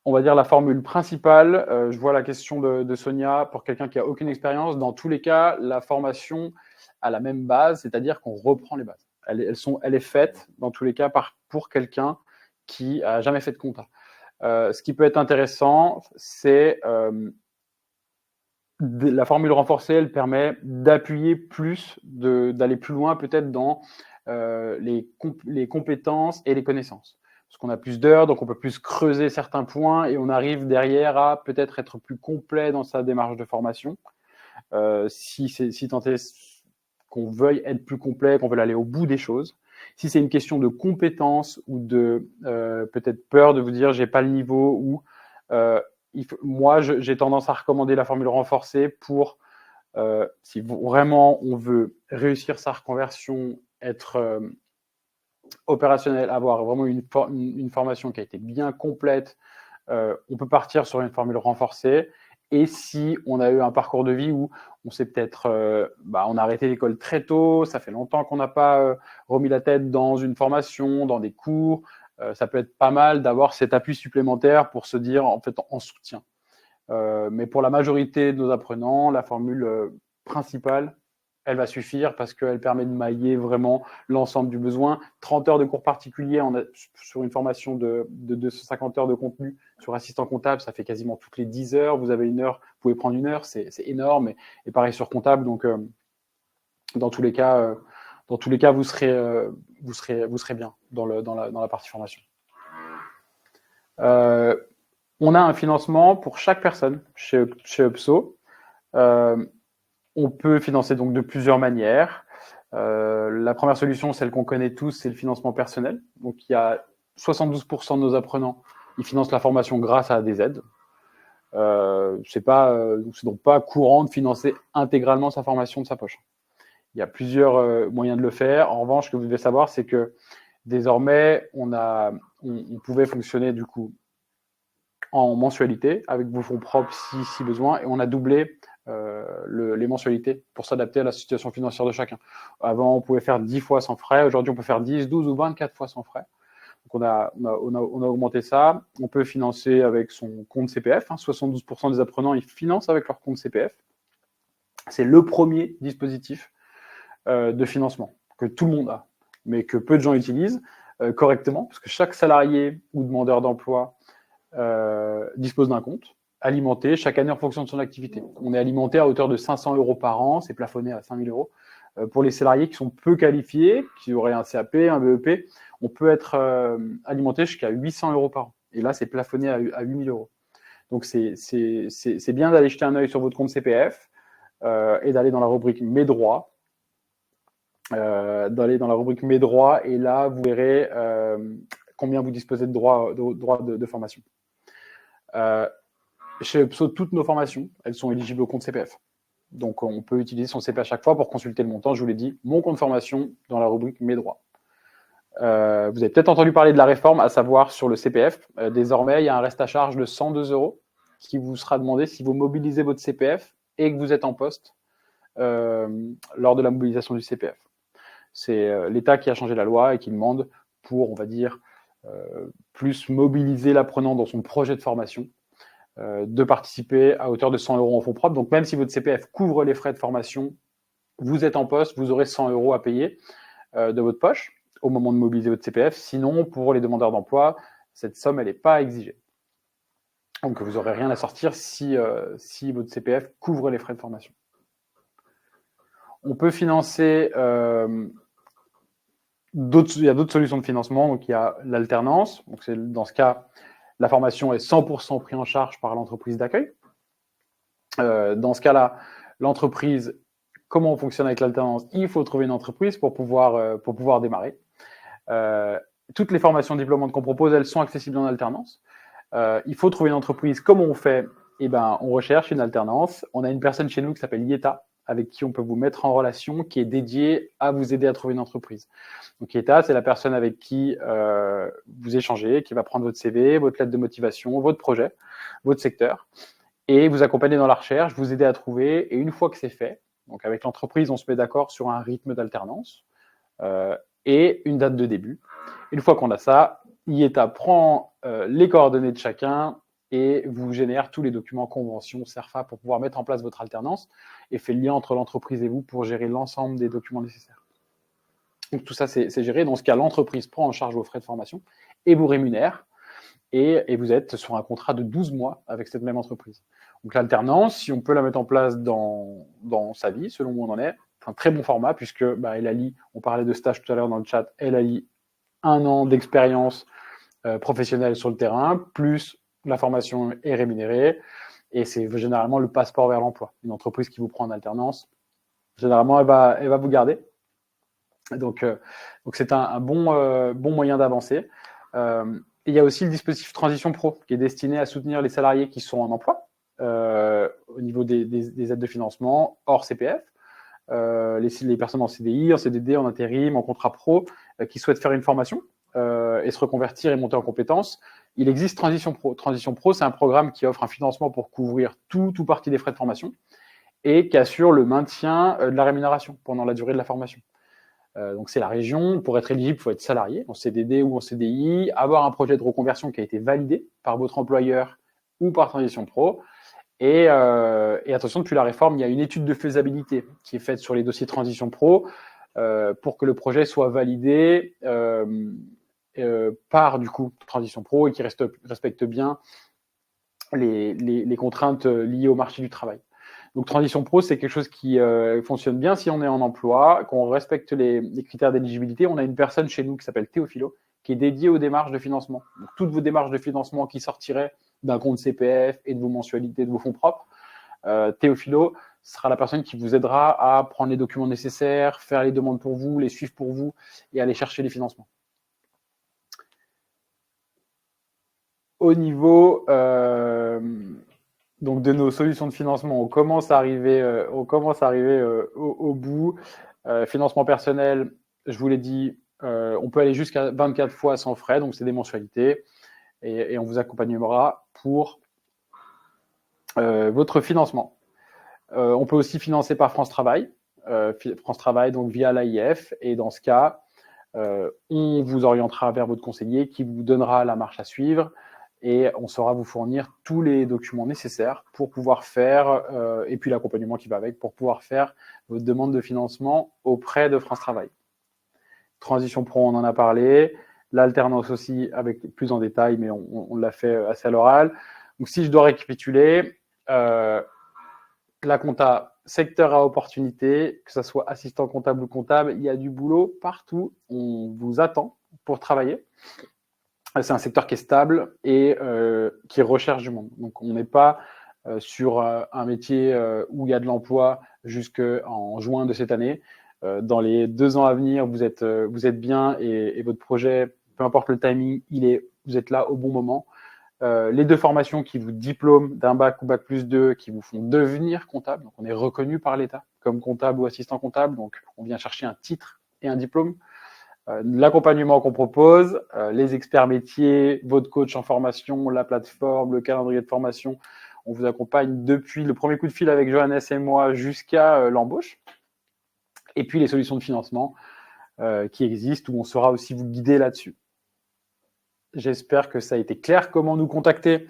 Speaker 1: on va dire la formule principale, je vois la question de Sonia, pour quelqu'un qui n'a aucune expérience, dans tous les cas, la formation a la même base, c'est-à-dire qu'on reprend les bases. Elle est faite, dans tous les cas, pour quelqu'un qui n'a jamais fait de compta. Ce qui peut être intéressant, c'est la formule renforcée, elle permet d'appuyer plus, d'aller plus loin peut-être dans les compétences et les connaissances. Parce qu'on a plus d'heures, donc on peut plus creuser certains points et on arrive derrière à peut-être être plus complet dans sa démarche de formation. Si tant est qu'on veuille être plus complet, qu'on veuille aller au bout des choses. Si c'est une question de compétence ou de peut-être peur de vous dire j'ai pas le niveau ou moi j'ai tendance à recommander la formule renforcée pour si vraiment on veut réussir sa reconversion, être opérationnel, avoir vraiment une formation qui a été bien complète, on peut partir sur une formule renforcée. Et si on a eu un parcours de vie où on s'est peut-être, on a arrêté l'école très tôt, ça fait longtemps qu'on n'a pas remis la tête dans une formation, dans des cours, ça peut être pas mal d'avoir cet appui supplémentaire pour se dire en fait en soutien. Mais pour la majorité de nos apprenants, la formule principale, elle va suffire parce qu'elle permet de mailler vraiment l'ensemble du besoin. 30 heures de cours particuliers sur une formation de 250 heures de contenu sur assistant comptable, ça fait quasiment toutes les 10 heures. Vous avez une heure, vous pouvez prendre une heure, c'est énorme. Et pareil sur comptable, donc dans tous les cas, vous serez bien dans la partie formation. On a un financement pour chaque personne chez UPSO. On peut financer donc de plusieurs manières. La première solution, celle qu'on connaît tous, c'est le financement personnel. Donc, il y a 72% de nos apprenants, ils financent la formation grâce à des aides. C'est donc pas courant de financer intégralement sa formation de sa poche. Il y a plusieurs moyens de le faire. En revanche, ce que vous devez savoir, c'est que désormais, on pouvait fonctionner du coup en mensualité avec vos fonds propres si besoin, et on a doublé les mensualités pour s'adapter à la situation financière de chacun. Avant, on pouvait faire 10 fois sans frais. Aujourd'hui, on peut faire 10, 12 ou 24 fois sans frais. Donc, on a augmenté ça. On peut financer avec son compte CPF. 72% des apprenants, ils financent avec leur compte CPF. C'est le premier dispositif de financement que tout le monde a, mais que peu de gens utilisent correctement, parce que chaque salarié ou demandeur d'emploi dispose d'un compte alimenté chaque année en fonction de son activité. On est alimenté à hauteur de 500 € par an, c'est plafonné à 5 000 €. Pour les salariés qui sont peu qualifiés, qui auraient un CAP, un BEP, on peut être alimenté jusqu'à 800 € par an. Et là, c'est plafonné à 8 000 €. Donc, c'est bien d'aller jeter un œil sur votre compte CPF et d'aller dans la rubrique Mes droits. Et là, vous verrez combien vous disposez de droits de formation. Chez UPSO, toutes nos formations, elles sont éligibles au compte CPF. Donc, on peut utiliser son CP à chaque fois pour consulter le montant. Je vous l'ai dit, mon compte formation dans la rubrique Mes droits. Vous avez peut-être entendu parler de la réforme, à savoir sur le CPF. Désormais, il y a un reste à charge de 102 euros qui vous sera demandé si vous mobilisez votre CPF et que vous êtes en poste lors de la mobilisation du CPF. C'est l'État qui a changé la loi et qui demande pour, on va dire, plus mobiliser l'apprenant dans son projet de formation, de participer à hauteur de 100 euros en fonds propres. Donc, même si votre CPF couvre les frais de formation, vous êtes en poste, vous aurez 100 euros à payer de votre poche au moment de mobiliser votre CPF. Sinon, pour les demandeurs d'emploi, cette somme, elle n'est pas exigée. Donc, vous n'aurez rien à sortir si votre CPF couvre les frais de formation. On peut financer... il y a d'autres solutions de financement. Donc, il y a l'alternance. Donc, dans ce cas, la formation est 100% prise en charge par l'entreprise d'accueil. Dans ce cas-là, l'entreprise, comment on fonctionne avec l'alternance? Il faut trouver une entreprise pour pouvoir démarrer. Toutes les formations diplômantes qu'on propose, elles sont accessibles en alternance. Il faut trouver une entreprise. Comment on fait? On recherche une alternance. On a une personne chez nous qui s'appelle Yeta, avec qui on peut vous mettre en relation, qui est dédiée à vous aider à trouver une entreprise. Donc Yeta, c'est la personne avec qui vous échangez, qui va prendre votre CV, votre lettre de motivation, votre projet, votre secteur, et vous accompagner dans la recherche, vous aider à trouver. Et une fois que c'est fait, donc avec l'entreprise, on se met d'accord sur un rythme d'alternance et une date de début. Une fois qu'on a ça, Yeta prend les coordonnées de chacun et vous génère tous les documents, conventions, CERFA pour pouvoir mettre en place votre alternance et fait le lien entre l'entreprise et vous pour gérer l'ensemble des documents nécessaires. Donc tout ça, c'est géré. Dans ce cas, l'entreprise prend en charge vos frais de formation et vous rémunère et vous êtes sur un contrat de 12 mois avec cette même entreprise. Donc l'alternance, si on peut la mettre en place dans sa vie, selon où on en est, c'est un très bon format puisque elle allie, on parlait de stage tout à l'heure dans le chat, elle allie 1 an d'expérience professionnelle sur le terrain, plus la formation est rémunérée, et c'est généralement le passeport vers l'emploi. Une entreprise qui vous prend en alternance, généralement, elle va vous garder. Donc c'est un bon moyen d'avancer. Il y a aussi le dispositif Transition Pro, qui est destiné à soutenir les salariés qui sont en emploi, au niveau des aides de financement, hors CPF, les personnes en CDI, en CDD, en intérim, en contrat pro, qui souhaitent faire une formation et se reconvertir et monter en compétences. Il existe Transition Pro. Transition Pro, c'est un programme qui offre un financement pour couvrir tout partie des frais de formation et qui assure le maintien de la rémunération pendant la durée de la formation. Donc c'est la région. Pour être éligible, il faut être salarié en CDD ou en CDI, avoir un projet de reconversion qui a été validé par votre employeur ou par Transition Pro. Et attention, depuis la réforme, il y a une étude de faisabilité qui est faite sur les dossiers Transition Pro pour que le projet soit validé par du coup Transition Pro et qui respecte bien les contraintes liées au marché du travail. Donc Transition Pro, c'est quelque chose qui fonctionne bien si on est en emploi, qu'on respecte les critères d'éligibilité. On a une personne chez nous qui s'appelle Théophilo, qui est dédiée aux démarches de financement. Donc, toutes vos démarches de financement qui sortiraient d'un compte CPF et de vos mensualités, de vos fonds propres, Théophilo sera la personne qui vous aidera à prendre les documents nécessaires, faire les demandes pour vous, les suivre pour vous et aller chercher les financements. Au niveau donc de nos solutions de financement, on commence à arriver au bout. Financement personnel, je vous l'ai dit, on peut aller jusqu'à 24 fois sans frais, donc c'est des mensualités, et on vous accompagnera pour votre financement. On peut aussi financer par France Travail, donc via l'AIF, et dans ce cas, on vous orientera vers votre conseiller qui vous donnera la marche à suivre et on saura vous fournir tous les documents nécessaires pour pouvoir faire, et puis l'accompagnement qui va avec, pour pouvoir faire votre demande de financement auprès de France Travail. Transition Pro, on en a parlé. L'alternance aussi, avec plus en détail, mais on l'a fait assez à l'oral. Donc si je dois récapituler, la compta, secteur à opportunité, que ce soit assistant comptable ou comptable, il y a du boulot partout. On vous attend pour travailler. C'est un secteur qui est stable et qui recherche du monde. Donc, on n'est pas sur un métier où il y a de l'emploi jusqu'en juin de cette année. Dans les 2 ans à venir, vous êtes bien et votre projet, peu importe le timing, vous êtes là au bon moment. les 2 formations qui vous diplôment d'un bac ou bac plus 2, qui vous font devenir comptable. Donc, on est reconnu par l'État comme comptable ou assistant comptable. Donc, on vient chercher un titre et un diplôme. L'accompagnement qu'on propose, les experts métiers, votre coach en formation, la plateforme, le calendrier de formation. On vous accompagne depuis le premier coup de fil avec Johannes et moi jusqu'à l'embauche. Et puis, les solutions de financement qui existent, où on saura aussi vous guider là-dessus. J'espère que ça a été clair. Comment nous contacter?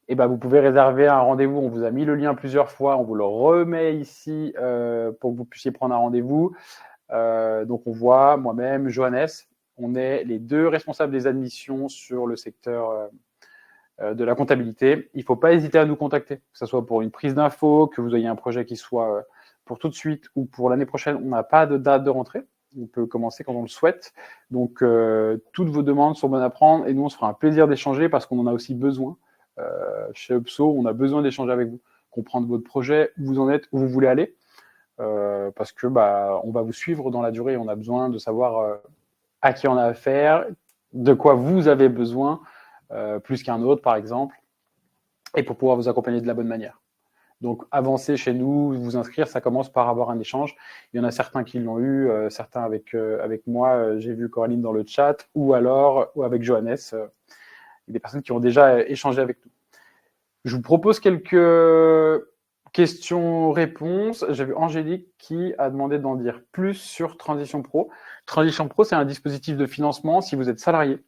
Speaker 1: Eh ben, vous pouvez réserver un rendez-vous. On vous a mis le lien plusieurs fois. On vous le remet ici pour que vous puissiez prendre un rendez-vous. Donc, on voit moi-même, Johannes, on est les 2 responsables des admissions sur le secteur de la comptabilité. Il ne faut pas hésiter à nous contacter, que ce soit pour une prise d'infos, que vous ayez un projet qui soit pour tout de suite ou pour l'année prochaine. On n'a pas de date de rentrée. On peut commencer quand on le souhaite. Donc, toutes vos demandes sont bonnes à prendre et nous, on se fera un plaisir d'échanger parce qu'on en a aussi besoin. Chez UPSO, on a besoin d'échanger avec vous, comprendre votre projet, où vous en êtes, où vous voulez aller. Parce que on va vous suivre dans la durée. On a besoin de savoir à qui on a affaire, de quoi vous avez besoin, plus qu'un autre, par exemple, et pour pouvoir vous accompagner de la bonne manière. Donc, avancer chez nous, vous inscrire, ça commence par avoir un échange. Il y en a certains qui l'ont eu, certains avec moi, j'ai vu Coraline dans le chat, ou avec Johannes. Il y a des personnes qui ont déjà échangé avec nous. Je vous propose quelques questions-réponses. J'ai vu Angélique qui a demandé d'en dire plus sur Transition Pro. Transition Pro, c'est un dispositif de financement si vous êtes salarié.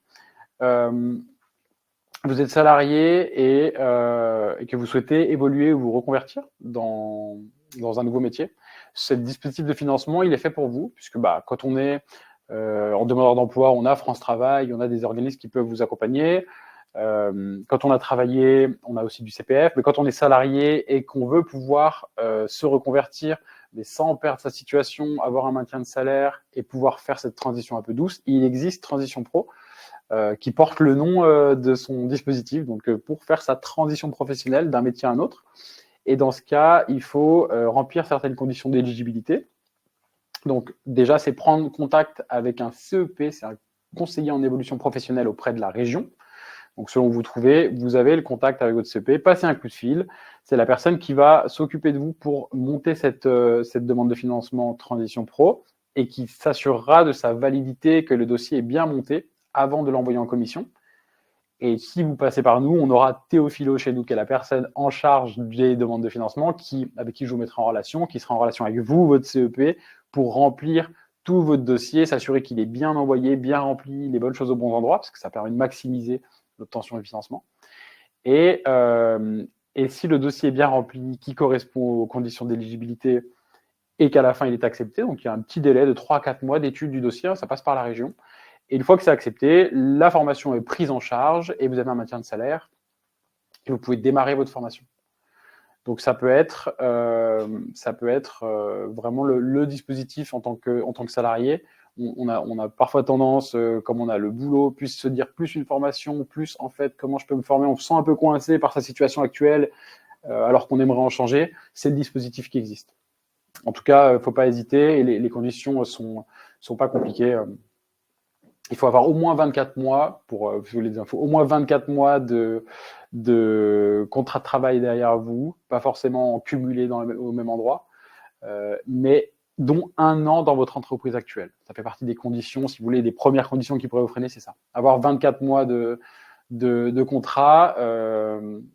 Speaker 1: Vous êtes salarié et que vous souhaitez évoluer ou vous reconvertir dans un nouveau métier. Ce dispositif de financement, il est fait pour vous, puisque quand on est en demandeur d'emploi, on a France Travail, on a des organismes qui peuvent vous accompagner. Quand on a travaillé, on a aussi du CPF, mais quand on est salarié et qu'on veut pouvoir se reconvertir, mais sans perdre sa situation, avoir un maintien de salaire et pouvoir faire cette transition un peu douce, il existe Transition Pro qui porte le nom de son dispositif, donc pour faire sa transition professionnelle d'un métier à un autre. Et dans ce cas, il faut remplir certaines conditions d'éligibilité. Donc déjà, c'est prendre contact avec un CEP, c'est un conseiller en évolution professionnelle auprès de la région. Donc, selon où vous trouvez, vous avez le contact avec votre CEP, passez un coup de fil. C'est la personne qui va s'occuper de vous pour monter cette demande de financement Transition Pro et qui s'assurera de sa validité, que le dossier est bien monté avant de l'envoyer en commission. Et si vous passez par nous, on aura Théophilo chez nous, qui est la personne en charge des demandes de financement, avec qui je vous mettrai en relation, qui sera en relation avec vous, votre CEP, pour remplir tout votre dossier, s'assurer qu'il est bien envoyé, bien rempli, les bonnes choses au bon endroit, parce que ça permet de maximiser l'obtention du financement. Et si le dossier est bien rempli, qui correspond aux conditions d'éligibilité, et qu'à la fin il est accepté, donc il y a un petit délai de 3 à 4 mois d'étude du dossier, ça passe par la région. Et une fois que c'est accepté, la formation est prise en charge et vous avez un maintien de salaire et vous pouvez démarrer votre formation. Donc ça peut être vraiment le dispositif en tant que salarié. On a parfois tendance, comme on a le boulot, plus se dire plus une formation, plus en fait comment je peux me former. On se sent un peu coincé par sa situation actuelle alors qu'on aimerait en changer. C'est le dispositif qui existe. En tout cas, il ne faut pas hésiter et les conditions sont pas compliquées. Il faut avoir au moins 24 mois, pour vous les infos, au moins 24 mois de contrat de travail derrière vous, pas forcément cumulé au même endroit, mais dont 1 an dans votre entreprise actuelle. Ça fait partie des conditions, si vous voulez, des premières conditions qui pourraient vous freiner, c'est ça. Avoir 24 mois de contrat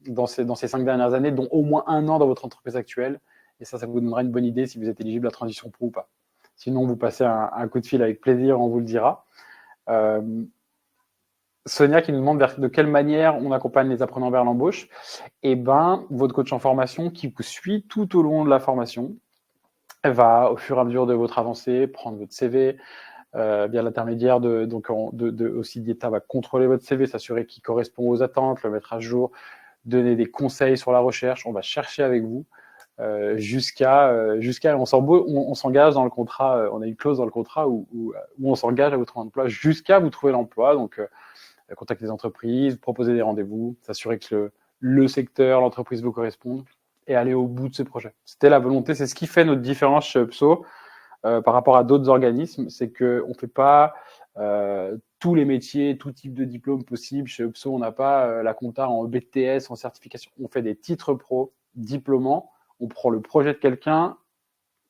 Speaker 1: dans ces 5 dernières années, dont au moins 1 an dans votre entreprise actuelle. Et ça vous donnera une bonne idée si vous êtes éligible à Transition Pro ou pas. Sinon, vous passez un coup de fil avec plaisir, on vous le dira. Sonia qui nous demande de quelle manière on accompagne les apprenants vers l'embauche. Votre coach en formation qui vous suit tout au long de la formation, elle va au fur et à mesure de votre avancée prendre votre CV via l'intermédiaire aussi Dieta va contrôler votre CV, s'assurer qu'il correspond aux attentes, le mettre à jour, donner des conseils sur la recherche. On va chercher avec vous jusqu'à on s'engage dans le contrat, on a une clause dans le contrat où on s'engage à vous trouver un emploi jusqu'à vous trouver l'emploi. Donc contacter les entreprises, proposer des rendez-vous, s'assurer que le secteur, l'entreprise vous correspondent et aller au bout de ce projet. C'était la volonté, c'est ce qui fait notre différence chez UPSO par rapport à d'autres organismes, c'est qu'on ne fait pas tous les métiers, tout type de diplôme possible. Chez Upso, on n'a pas la compta en BTS, en certification. On fait des titres pro, diplômants. On prend le projet de quelqu'un,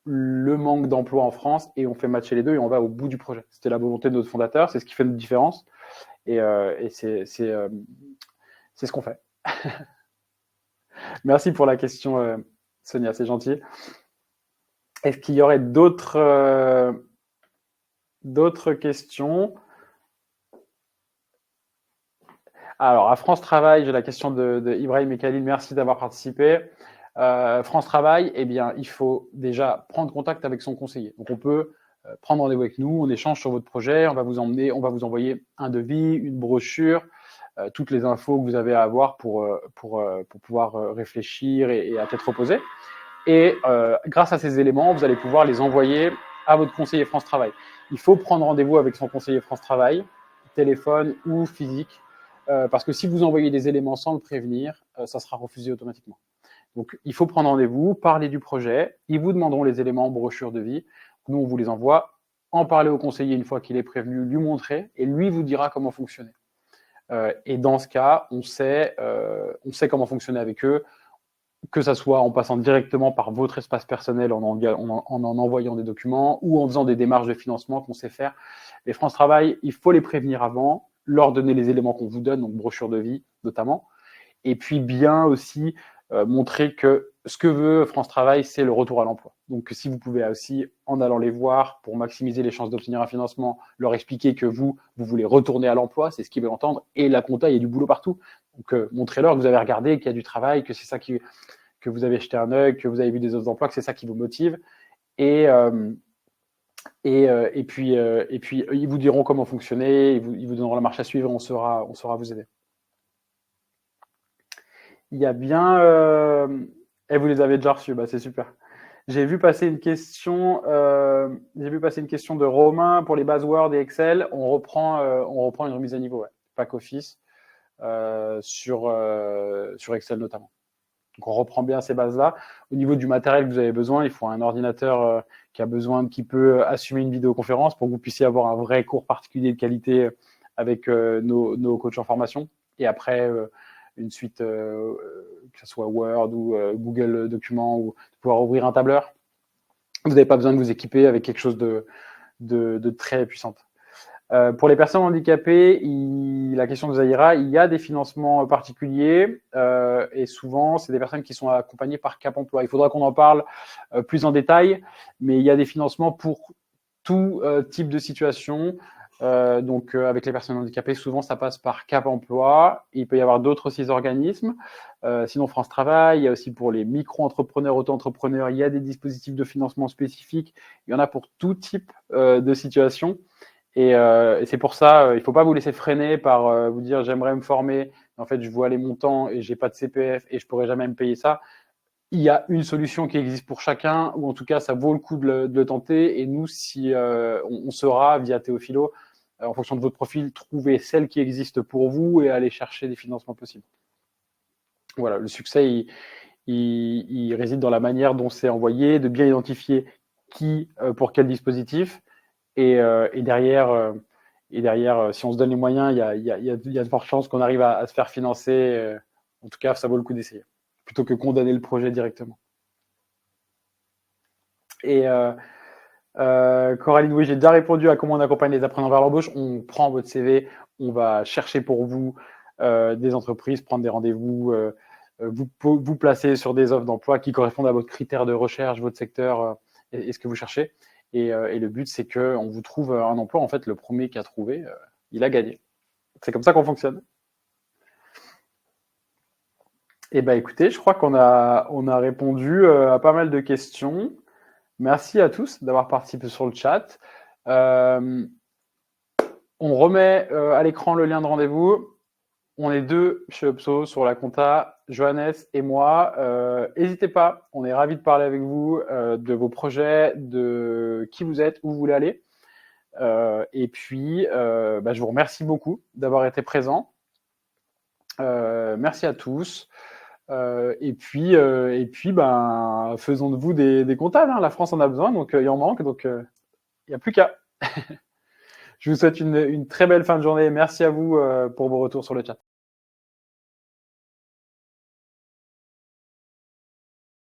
Speaker 1: le manque d'emploi en France, et on fait matcher les deux et on va au bout du projet. C'était la volonté de notre fondateur, c'est ce qui fait notre différence. Et c'est ce qu'on fait. Merci pour la question, Sonia, c'est gentil. Est-ce qu'il y aurait d'autres questions? Alors, à France Travail, j'ai la question de Ibrahim et Khalil. Merci d'avoir participé. France Travail, eh bien, il faut déjà prendre contact avec son conseiller. Donc, on peut prendre rendez-vous avec nous, on échange sur votre projet, on va vous envoyer un devis, une brochure, toutes les infos que vous avez à avoir pour pouvoir réfléchir et à tête reposée. Et grâce à ces éléments, vous allez pouvoir les envoyer à votre conseiller France Travail. Il faut prendre rendez-vous avec son conseiller France Travail, téléphone ou physique, parce que si vous envoyez des éléments sans le prévenir, ça sera refusé automatiquement. Donc, il faut prendre rendez-vous, parler du projet. Ils vous demanderont les éléments, brochure de vie. Nous, on vous les envoie. En parler au conseiller une fois qu'il est prévenu, lui montrer, et lui vous dira comment fonctionner. Et dans ce cas, on sait comment fonctionner avec eux, que ça soit en passant directement par votre espace personnel en envoyant des documents ou en faisant des démarches de financement qu'on sait faire. Les France Travail, il faut les prévenir avant, leur donner les éléments qu'on vous donne, donc brochure de vie notamment, et puis bien aussi montrer que ce que veut France Travail, c'est le retour à l'emploi. Donc, si vous pouvez aussi, en allant les voir pour maximiser les chances d'obtenir un financement, leur expliquer que vous voulez retourner à l'emploi, c'est ce qu'ils veulent entendre, et la compta, il y a du boulot partout. Donc, montrez-leur que vous avez regardé, qu'il y a du travail, que c'est ça que vous avez jeté un œil, que vous avez vu des autres emplois, que c'est ça qui vous motive. Et puis, ils vous diront comment fonctionner, ils vous donneront la marche à suivre, on saura vous aider. Il y a bien... et vous les avez déjà reçus, bah, c'est super. J'ai vu passer une question de Romain pour les buzzwords et Excel. On reprend une remise à niveau, ouais. Pack Office, sur Excel notamment. Donc on reprend bien ces bases-là. Au niveau du matériel que vous avez besoin, il faut un ordinateur qui peut assumer une vidéoconférence pour que vous puissiez avoir un vrai cours particulier de qualité avec nos coachs en formation. Et après, une suite, que ce soit Word ou Google Documents, ou de pouvoir ouvrir un tableur. Vous n'avez pas besoin de vous équiper avec quelque chose de très puissant. Pour les personnes handicapées, la question de Zahira, il y a des financements particuliers et souvent, c'est des personnes qui sont accompagnées par Cap Emploi. Il faudra qu'on en parle plus en détail, mais il y a des financements pour tout type de situation. Donc, avec les personnes handicapées, souvent, ça passe par Cap Emploi. Il peut y avoir d'autres aussi organismes. Sinon, France Travail, il y a aussi pour les micro-entrepreneurs, auto-entrepreneurs, il y a des dispositifs de financement spécifiques. Il y en a pour tout type de situation. Et c'est pour ça, il ne faut pas vous laisser freiner par vous dire j'aimerais me former, mais en fait je vois les montants et j'ai pas de CPF et je pourrais jamais me payer ça. Il y a une solution qui existe pour chacun, ou en tout cas ça vaut le coup de le tenter. Et nous, si on saura via Théophilo, en fonction de votre profil, trouver celle qui existe pour vous et aller chercher des financements possibles. Voilà, le succès il réside dans la manière dont c'est envoyé, de bien identifier qui pour quel dispositif. Et derrière, si on se donne les moyens, il y a de fortes chances qu'on arrive à se faire financer. En tout cas, ça vaut le coup d'essayer, plutôt que condamner le projet directement. Et Coraline, oui, j'ai déjà répondu à comment on accompagne les apprenants vers l'embauche. On prend votre CV, on va chercher pour vous des entreprises, prendre des rendez-vous, vous placer sur des offres d'emploi qui correspondent à votre critère de recherche, votre secteur et ce que vous cherchez. Et le but, c'est qu'on vous trouve un emploi. En fait, le premier qui a trouvé, il a gagné. C'est comme ça qu'on fonctionne. Eh bien, écoutez, je crois qu'on a répondu à pas mal de questions. Merci à tous d'avoir participé sur le chat. On remet à l'écran le lien de rendez-vous. On est deux chez Upso sur la compta, Johannes et moi. N'hésitez pas, on est ravis de parler avec vous de vos projets, de qui vous êtes, où vous voulez aller. Et puis, je vous remercie beaucoup d'avoir été présents. Merci à tous. Et puis, faisons de vous des comptables. Hein. La France en a besoin, donc il en manque, donc il n'y a plus qu'à. Je vous souhaite une très belle fin de journée. Merci à vous pour vos retours sur le chat.